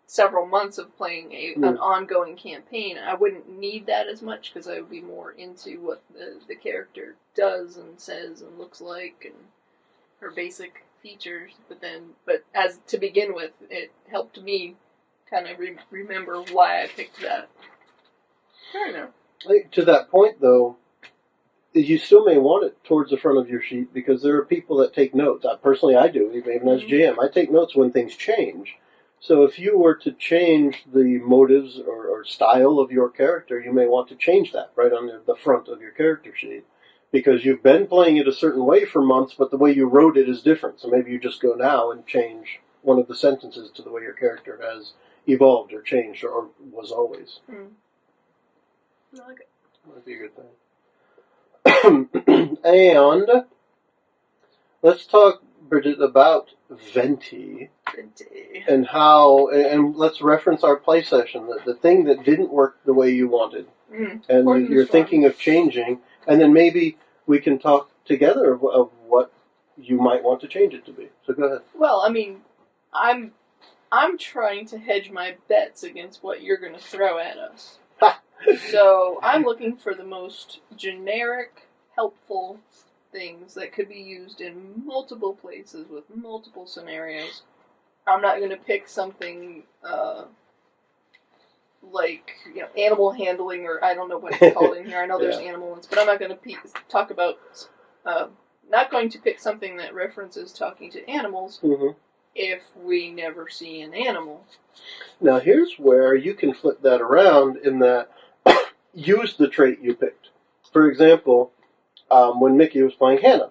several months of playing an ongoing campaign, I wouldn't need that as much because I would be more into what the character does and says and looks like and her basic features. But as to begin with, it helped me kind of remember why I picked that. I don't know. To that point, though, you still may want it towards the front of your sheet because there are people that take notes. Personally, I do, even as GM. I take notes when things change. So if you were to change the motives or style of your character, you may want to change that right on the front of your character sheet because you've been playing it a certain way for months, but the way you wrote it is different. So maybe you just go now and change one of the sentences to the way your character has evolved or changed or was always. I like it. That'd be a good thing. And let's talk, Bridget, about Venti and how, and let's reference our play session, the thing that didn't work the way you wanted and you're thinking of changing, and then maybe we can talk together of what you might want to change it to be. So go ahead. Well, I mean, I'm trying to hedge my bets against what you're going to throw at us. So I'm looking for the most generic, helpful things that could be used in multiple places with multiple scenarios. I'm not going to pick something like animal handling, or I don't know what it's called in here. I know there's animal ones, but I'm not going to talk about. Not going to pick something that references talking to animals if we never see an animal. Now here's where you can flip that around in that. Use the trait you picked. For example, when Mickie was playing Hannah,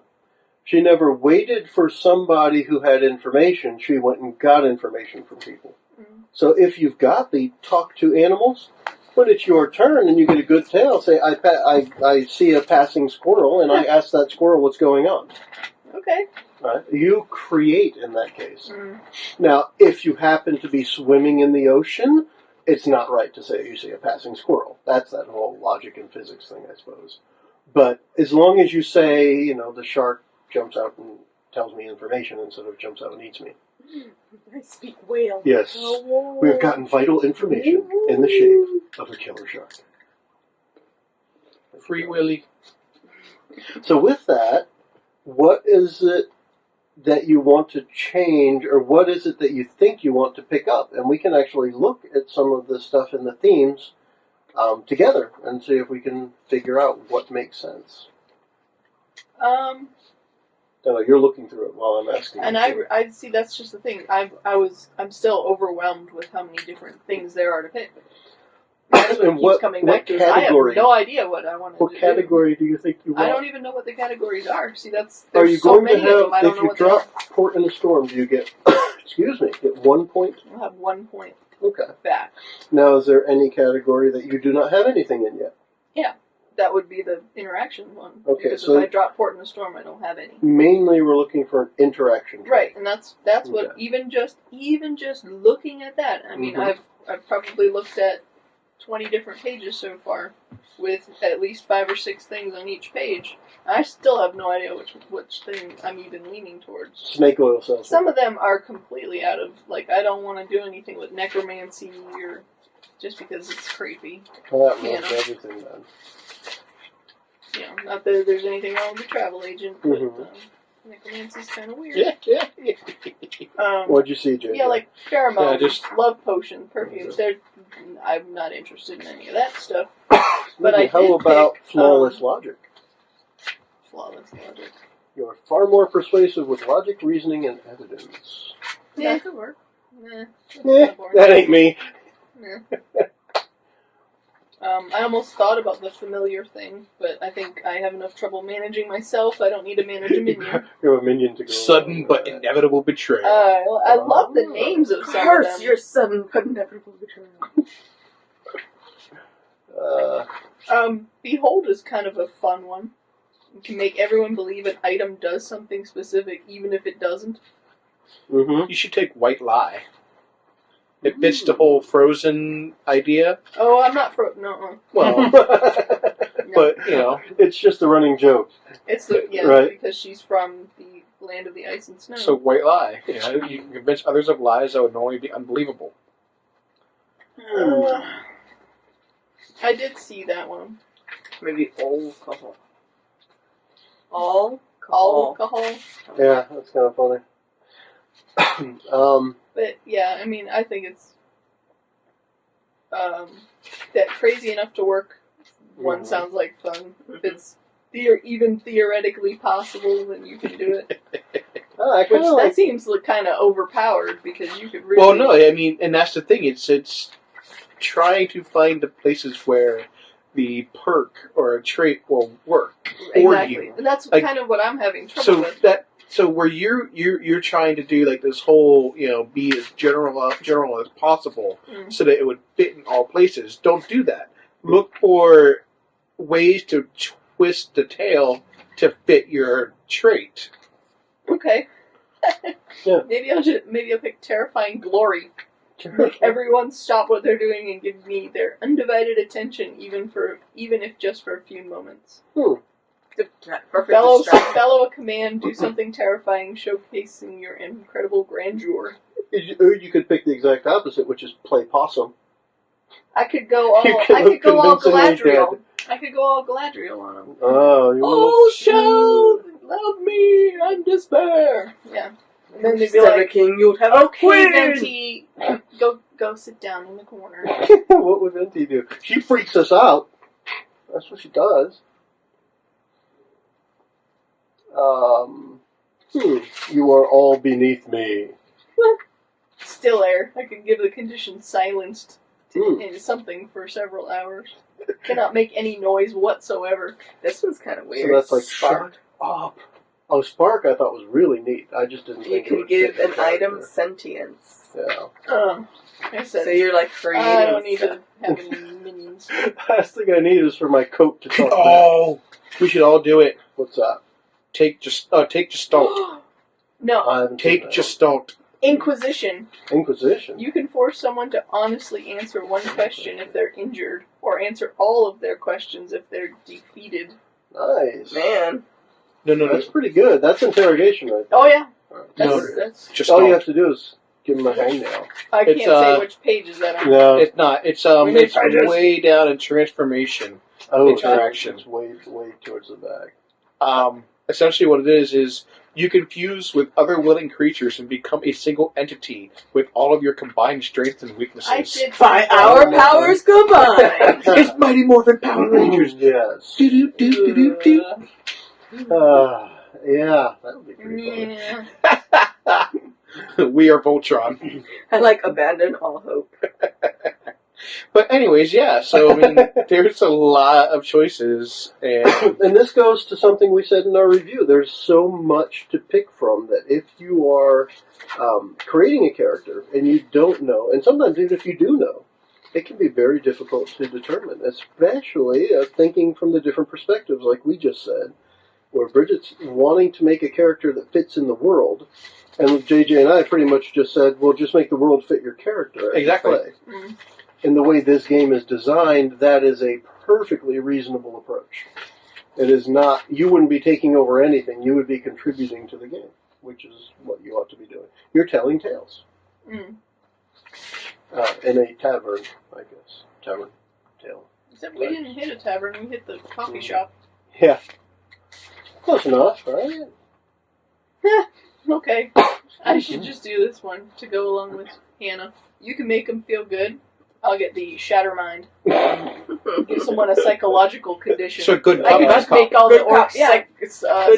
she never waited for somebody who had information. She went and got information from people. So if you've got the talk to animals, when it's your turn and you get a good tale, say, I see a passing squirrel, and I ask that squirrel what's going on. Okay. Right? You create in that case. Now, if you happen to be swimming in the ocean, it's not right to say you see a passing squirrel. That's that whole logic and physics thing, I suppose. But as long as you say, the shark jumps out and tells me information instead of jumps out and eats me. I speak whale. Yes, we've gotten vital information in the shape of a killer shark. Free Willy. So with that, what is it that you want to change, or what is it that you think you want to pick up? And we can actually look at some of the stuff in the themes together and see if we can figure out what makes sense. You're looking through it while I'm asking. And I see that's just the thing. I'm still overwhelmed with how many different things there are to pick. That's what keeps coming back to. I have no idea what I want to do. What category do you think you want? I don't even know what the categories are. See, there's are you so going many to have, of them. I don't if know you what drop Port in a Storm, do you get, get 1 point? I'll have 1 point Okay. back. Now, is there any category that you do not have anything in yet? Yeah, that would be the interaction one. Okay, because so if I drop Port in a Storm, I don't have any. Mainly, we're looking for an interaction. Right, and that's what even just looking at that. I mean, I've probably looked at 20 different pages so far, with at least 5 or 6 things on each page. I still have no idea which thing I'm even leaning towards. Snake oil salesman. Some of them are completely out of, like, I don't want to do anything with necromancy, or just because it's creepy. Well, that ruins everything then. Not that there's anything wrong with the travel agent, but necromancy's kind of weird. Yeah. What'd you see, Jay? Yeah, like pheromones, just love potions, perfumes. I'm not interested in any of that stuff. But how about flawless logic? Flawless logic. You're far more persuasive with logic, reasoning, and evidence. Yeah, that could work. That ain't me. I almost thought about the familiar thing, but I think I have enough trouble managing myself. I don't need to manage a minion. You have a minion to go. Sudden but inevitable betrayal. I love the names of some of them. Your sudden but inevitable betrayal. Behold is kind of a fun one. You can make everyone believe an item does something specific, even if it doesn't. Mm-hmm. You should take White Lie. It fits the whole Frozen idea. Oh, I'm not no. Well, but, it's just a running joke. It's right. Because she's from the land of the ice and snow. So White Lie. You can convince others of lies that would normally be unbelievable. I did see that one. Maybe alcohol. Alcohol. Yeah, that's kind of funny. But yeah, I mean, I think it's that crazy enough to work. One sounds like fun. If it's even theoretically possible, then you can do it. That seems kind of overpowered because you could really. Well, no, I mean, and that's the thing. It's trying to find the places where the perk or a trait will work for you. And that's kind of what I'm having trouble with. So where you're trying to do like this whole, be as general as possible, so that it would fit in all places. Don't do that. Look for ways to twist the tail to fit your trait. Okay. Yeah. Maybe I'll pick terrifying glory. Make everyone stop what they're doing and give me their undivided attention, even if just for a few moments. Bellow a command, do something terrifying, showcasing your incredible grandeur. You could pick the exact opposite, which is play possum. I could go all Galadriel. I could go all Galadriel on them. Oh, show love me and despair. Yeah. And then they'd be like, King, you'd have okay, Venti, go sit down in the corner. What would Venti do? She freaks us out. That's what she does. You are all beneath me. Still air. I could give the condition silenced to something for several hours. Cannot make any noise whatsoever. This one's kind of weird. So that's like Spark. shut up. Oh, Spark I thought was really neat. I just didn't think you can give an item sentience. Yeah. I said, so you're like creating. I don't need to have any minions. The last thing I need is for my coat to talk back. We should all do it. What's that? Take Gestalt. No. Take Gestalt. Inquisition. Inquisition? You can force someone to honestly answer one question if they're injured, or answer all of their questions if they're defeated. Nice. Man. No. That's pretty good. That's interrogation right there. Oh, yeah. That's just all you have to do is give him a hangnail. I can't say which page is that on. No. It's not. It's way down in transformation interaction. It's way towards the back. Essentially what it is you can fuse with other willing creatures and become a single entity with all of your combined strengths and weaknesses. By our powers combined! It's Mighty Morphin Power Rangers! Yes. Do-do-do-do-do-do. Yeah, that would be pretty funny. We are Voltron. I abandon all hope. But anyways, yeah, so I mean, there's a lot of choices. And this goes to something we said in our review. There's so much to pick from that if you are creating a character and you don't know, and sometimes even if you do know, it can be very difficult to determine, especially thinking from the different perspectives like we just said, where Bridget's wanting to make a character that fits in the world, and JJ and I pretty much just said, well, just make the world fit your character. Exactly. in the way this game is designed, that is a perfectly reasonable approach. It is not, you wouldn't be taking over anything, you would be contributing to the game, which is what you ought to be doing. You're telling tales. Mm. In a tavern, I guess. Tavern tale. Except we didn't hit a tavern, we hit the coffee shop. Yeah. Close enough, right? Okay. I should just do this one to go along with Hannah. You can make them feel good. I'll get the Shatter Mind. Give someone a psychological condition. So good I cop, can bad just cop. make all the Good cop, orcs yeah. Good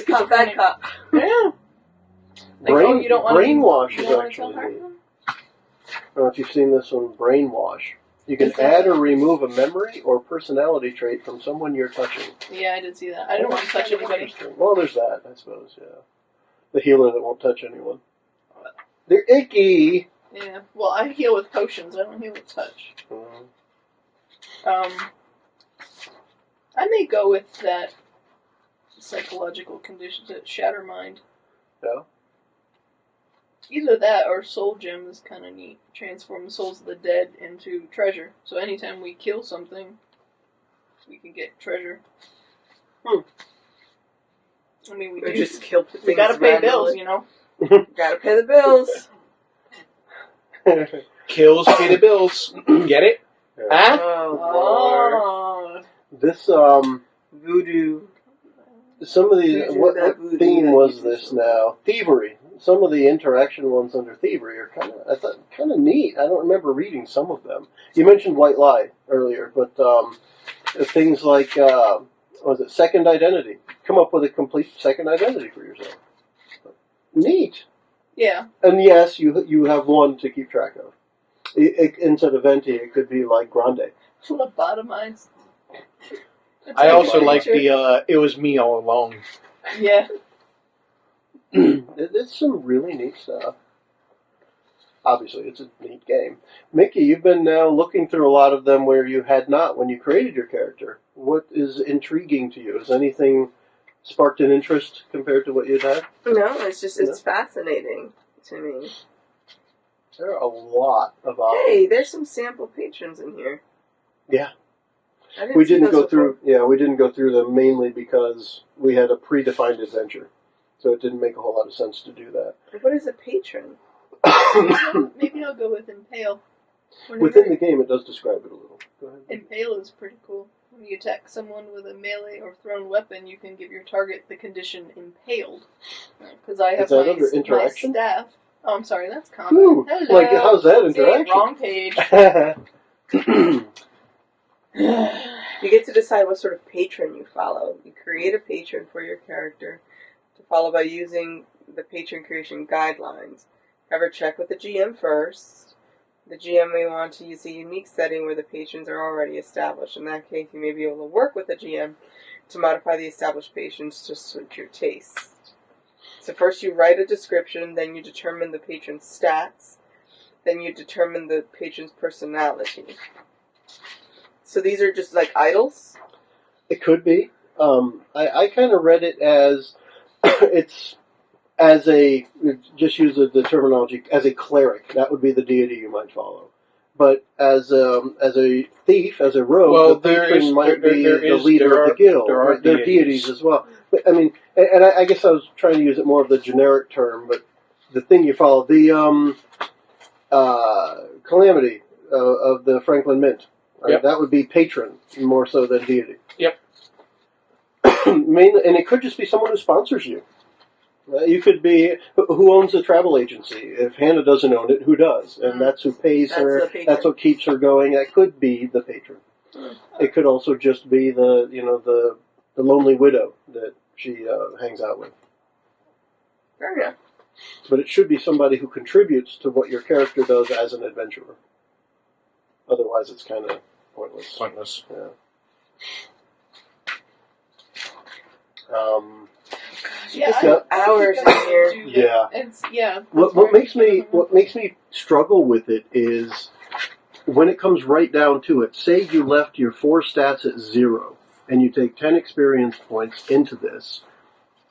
cop, bad schizophrenic. cop. Yeah. Like, you don't want Brainwash you is don't want to actually tell her? neat. I don't know if you've seen this one, Brainwash. You can What's that? add or remove a memory or personality trait from someone you're touching. Yeah, I did see that. I didn't want to touch anybody. Well, there's that, I suppose, yeah. The healer that won't touch anyone. They're icky! Yeah. Well, I heal with potions. I don't heal with touch. I may go with that psychological condition to Shatter Mind. Yeah? Either that or Soul Gem is kind of neat. Transform the souls of the dead into treasure. So anytime we kill something, we can get treasure. I mean, we Or do. just kill things. We gotta pay randomly. bills, you know? Gotta pay the bills. Kills, pay the bills. Get it? Huh? Oh, Lord. This, Voodoo. some of these, Voodoo, what that voodoo theme that was you this just- now? Thievery. Some of the interaction ones under thievery are I thought, kind of neat. I don't remember reading some of them. You mentioned White Lie earlier, but things like, was it second identity? Come up with a complete second identity for yourself. Neat. Yeah. And yes, you have one to keep track of. Instead of Venti, it could be like Grande. Lobotomized. I also like creature. the, it was me all along. Yeah. It's some really neat stuff. Obviously, it's a neat game. Mickie, you've been now looking through a lot of them where you had not when you created your character. What is intriguing to you? Has anything sparked an interest compared to what you'd had? No, it's fascinating to me. There are a lot of options. Hey, there's some sample patrons in here. Yeah. I We see didn't those go through. Yeah, we didn't go through them mainly because we had a predefined adventure, so it didn't make a whole lot of sense to do that. before. What is a patron? Maybe I'll go with Impale. Within the game, it does describe it a little. Go ahead. Impale is pretty cool. When you attack someone with a melee or thrown weapon, you can give your target the condition impaled. Because I have Is that my, under my interaction? staff. Oh, I'm sorry, that's common. Ooh, Hello. like, how's that See, interaction? wrong page. You get to decide what sort of patron you follow. You create a patron for your character to follow by using the patron creation guidelines. Ever check with the GM first. The GM may want to use a unique setting where the patrons are already established. In that case, you may be able to work with the GM to modify the established patrons to suit your taste. So first you write a description, then you determine the patron's stats, then you determine the patron's personality. So these are just like idols? It could be. I kind of read it as it's as a, just use the terminology, as a cleric. That would be the deity you might follow. But as a thief, as a rogue, Well, the patron might be there the is- leader there of the are- guild. there are Right? They're deities as well. But, I mean, and I guess I was trying to use it more of the generic term, but the thing you follow, the calamity of the Franklin Mint. Right? Yep. That would be patron more so than deity. Yep. Mainly, and it could just be someone who sponsors you. You could be who owns the travel agency. If Hannah doesn't own it, who does? And that's who pays That's her. the patron. That's what keeps her going. That could be the patron. It could also just be the lonely widow that she hangs out with. Fair enough. But it should be somebody who contributes to what your character does as an adventurer. Otherwise, it's kind of pointless. Pointless. Yeah. Yeah, It's I got hours think I in here. would do that. Yeah. It's, yeah. What makes me struggle with it is when it comes right down to it. Say you left your 4 stats at 0, and you take 10 experience points into this.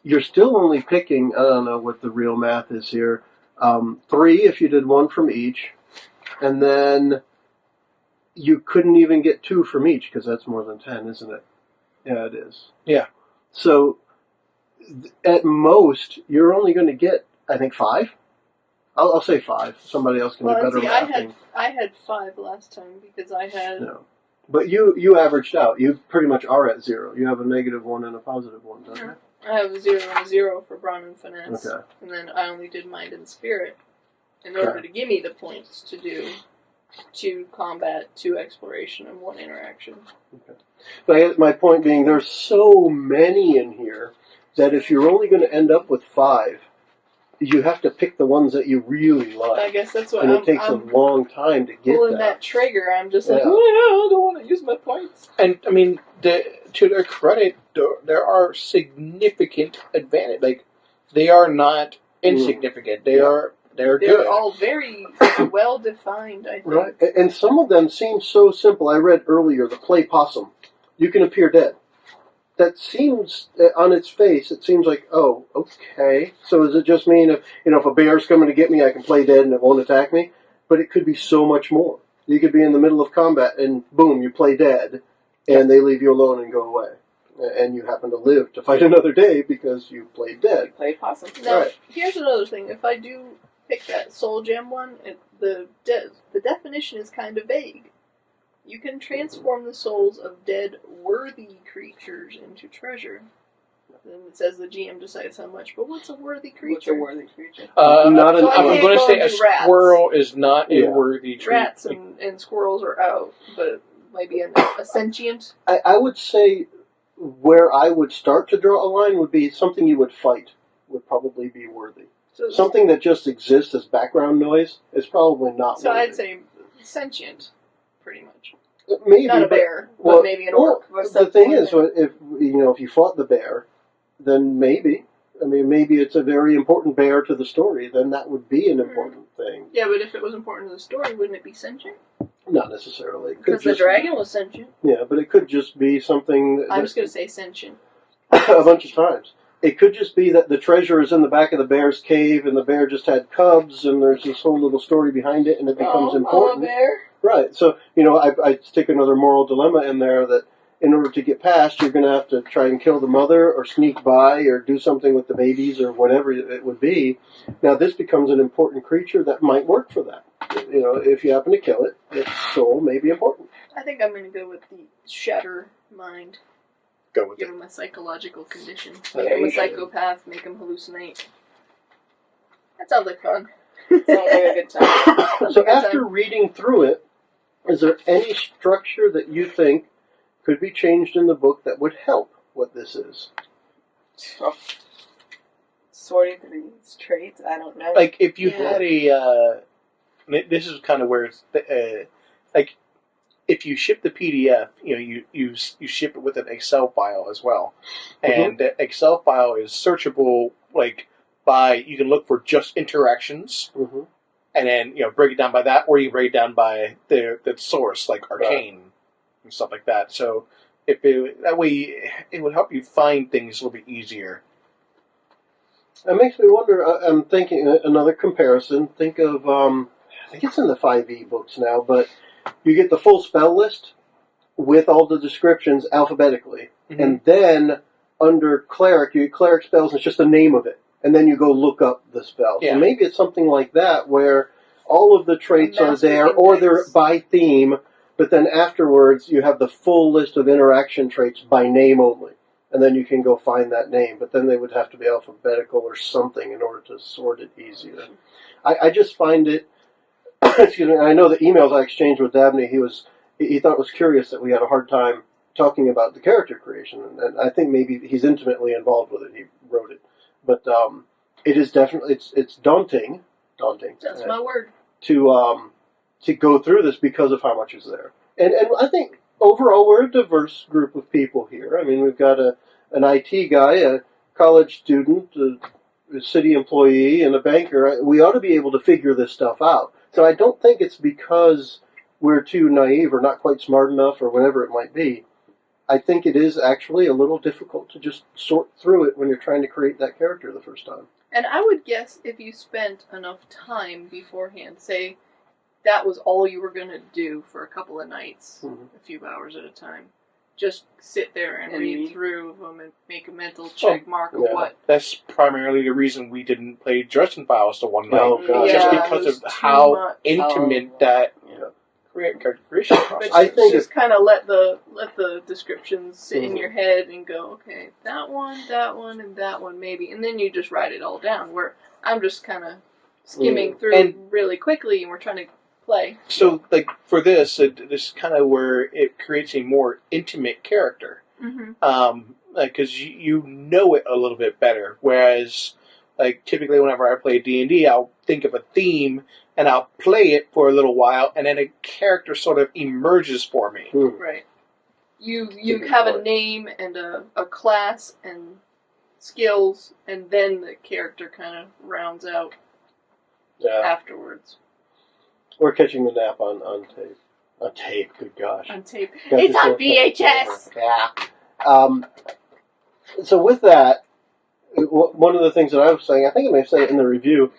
You're still only picking, I don't know what the real math is here, 3 if you did 1 from each, and then you couldn't even get 2 from each because that's more than 10, isn't it? Yeah, it is. Yeah. So at most, you're only going to get, I think, 5. I'll say 5. Somebody else can do better mathing. I had 5 last time because I had. No. But you averaged out. You pretty much are at 0. You have a -1 and a +1, don't you? I have a 0 and a 0 for Brawn and Finesse. Okay. And then I only did Mind and Spirit in order to give me the points to do 2 combat, 2 exploration, and 1 interaction. Okay. But my point being, there's so many in here that if you're only going to end up with 5, you have to pick the ones that you really like. I guess that's what and it takes a long time to get pulling that trigger. I'm just like, Yeah. oh, I don't want to use my points. And I mean, to their credit, there are significant advantage. Like, they are not insignificant. They're good. They're all very well defined, I think. Right. And some of them seem so simple. I read earlier the play possum. You can appear dead. That seems, on its face, it seems like, oh, okay. So does it just mean if a bear's coming to get me, I can play dead and it won't attack me? But it could be so much more. You could be in the middle of combat and boom, you play dead, and they leave you alone and go away. And you happen to live to fight another day because you played dead. Play possum. Now, Right. here's another thing. If I do pick that Soul Gem one, the definition is kind of vague. You can transform the souls of dead worthy creatures into treasure. Then it says the GM decides how much. But what's a worthy creature? What's a worthy creature? I'm Not an- going to say a rats. squirrel is not a Yeah. worthy treat. Rats and squirrels are out, but maybe a sentient. I would say where I would start to draw a line would be something you would fight would probably be worthy. So, Something that just exists as background noise is probably not so worthy. I'd say sentient, pretty much. Maybe, Not a but- bear, well, but maybe an orc. or the something thing like is, that. if you fought the bear, then maybe. I mean, maybe it's a very important bear to the story. Then that would be an important thing. Yeah, but if it was important to the story, wouldn't it be sentient? Not necessarily. It could Because the just dragon was sentient. Yeah, but it could just be something. That, I'm just going to say sentient. a bunch of times. It could just be that the treasure is in the back of the bear's cave, and the bear just had cubs, and there's this whole little story behind it, and it becomes important. Bear. Right. So, I stick another moral dilemma in there that in order to get past, you're going to have to try and kill the mother or sneak by or do something with the babies or whatever it would be. Now, this becomes an important creature that might work for that. If you happen to kill it, its soul may be important. I think I'm going to go with the shatter mind. Go with Give it. him a psychological condition. Yeah, Make him a you should. psychopath. Make him hallucinate. That sounds like fun. Sounds like a good time. So after reading through it, is there any structure that you think could be changed in the book that would help what this is? Sorting through these traits, I don't know. Like, if you Yeah. had a... this is kind of where it's... like, if you ship the PDF, you ship it with an Excel file as well. And the Excel file is searchable, like, by... You can look for just interactions, Mm-hmm. and then, break it down by that, or you break it down by the source, like Arcane and stuff like that. So, that way, it would help you find things a little bit easier. It makes me wonder, I'm thinking, another comparison, think of, I think it's in the 5e books now, but you get the full spell list with all the descriptions alphabetically. Mm-hmm. And then, under cleric, you get cleric spells, and it's just the name of it. And then you go look up the spell. Yeah. So maybe it's something like that, where all of the traits are master there, or they're index. by theme, but then afterwards you have the full list of interaction traits by name only. And then you can go find that name. But then they would have to be alphabetical or something in order to sort it easier. I just find it... excuse me, I know the emails I exchanged with Dabney, he thought it was curious that we had a hard time talking about the character creation. And I think maybe he's intimately involved with it. He wrote it. But it is definitely... It's daunting. That's my word. To go through this because of how much is there. And I think overall we're a diverse group of people here. I mean, we've got an IT guy, a college student, a city employee, and a banker. We ought to be able to figure this stuff out. So I don't think it's because we're too naive or not quite smart enough or whatever it might be. I think it is actually a little difficult to just sort through it when you're trying to create that character the first time. And I would guess if you spent enough time beforehand, say, that was all you were going to do for a couple of nights, Mhm. a few hours at a time. Just sit there and read read. through them and make a mental check mark of yeah. what. That's primarily the reason we didn't play Dresden Files the one night. Oh, God. Just Yeah, because it was of too how much. intimate Oh, that Yeah. character creation But process I is. think just kind of let the descriptions sit in Mhm. your head and go, okay, that one, and that one maybe, and then you just write it all down. Where I'm just kind of skimming through And- really quickly, and we're trying to play. So, like, for this is kind of where it creates a more intimate character. Mm-hmm. Because you know it a little bit better. Whereas, like, typically whenever I play D&D, I'll think of a theme and I'll play it for a little while, and then a character sort of emerges for me. Right. You good have a point. name and a class and skills, and then the character kind of rounds out Yeah. afterwards. We're catching the nap on tape. On tape, good gosh. On tape. Got It's this on little VHS! thing. Yeah. So with that, one of the things that I was saying, I think I may have said it in the review,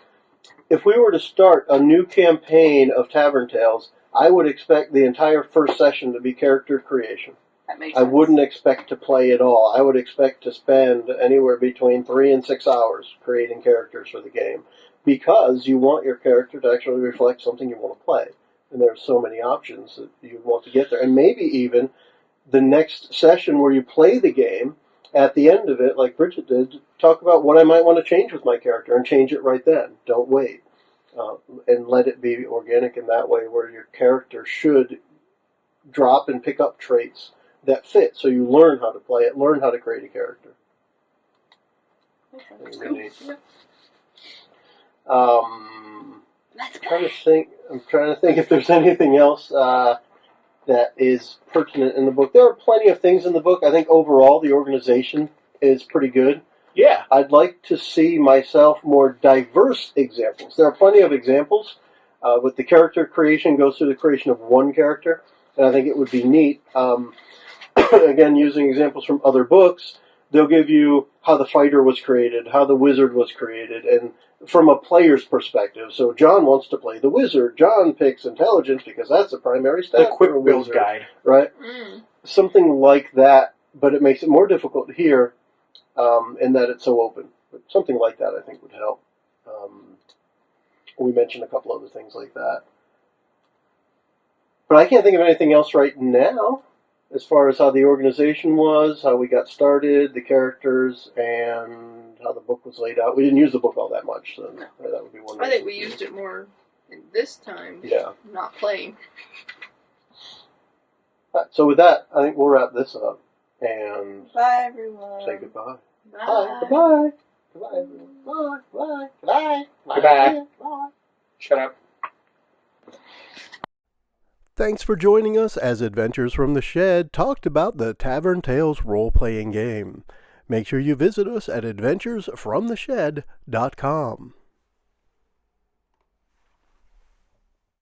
if we were to start a new campaign of Tavern Tales, I would expect the entire first session to be character creation. That makes I sense. wouldn't expect to play at all. I would expect to spend anywhere between 3 and 6 hours creating characters for the game, because you want your character to actually reflect something you want to play. And there's so many options that you want to get there. And maybe even the next session where you play the game, at the end of it, like Bridget did, talk about what I might want to change with my character and change it right then. Don't wait. And let it be organic in that way, where your character should drop and pick up traits that fit, so you learn how to play it, learn how to create a character. Makes sense. Really. Yep. Let's go. I'm trying to think if there's anything else that is pertinent in the book. There are plenty of things in the book. I think overall the organization is pretty good. Yeah. I'd like to see myself more diverse examples. There are plenty of examples. With the character creation goes through the creation of one character, and I think it would be neat. Again, using examples from other books, they'll give you how the fighter was created, how the wizard was created, and from a player's perspective. So John wants to play the wizard. John picks intelligence because that's a primary stat The quick for a build wizard, guide. right? Mm. Something like that, but it makes it more difficult here in that it's so open. But something like that, I think, would help. We mentioned a couple other things like that. But I can't think of anything else right now as far as how the organization was, how we got started, the characters, and how the book was laid out. We didn't use the book all that much, so that would be one. I think we used it more in this time, Yeah. not playing. So with that, I think we'll wrap this up and Bye, everyone. say goodbye. Bye. Goodbye. Goodbye, everyone. Bye. Bye. Goodbye. Goodbye. Bye. Shut up. Thanks for joining us as Adventures from the Shed talked about the Tavern Tales role-playing game. Make sure you visit us at adventuresfromtheshed.com.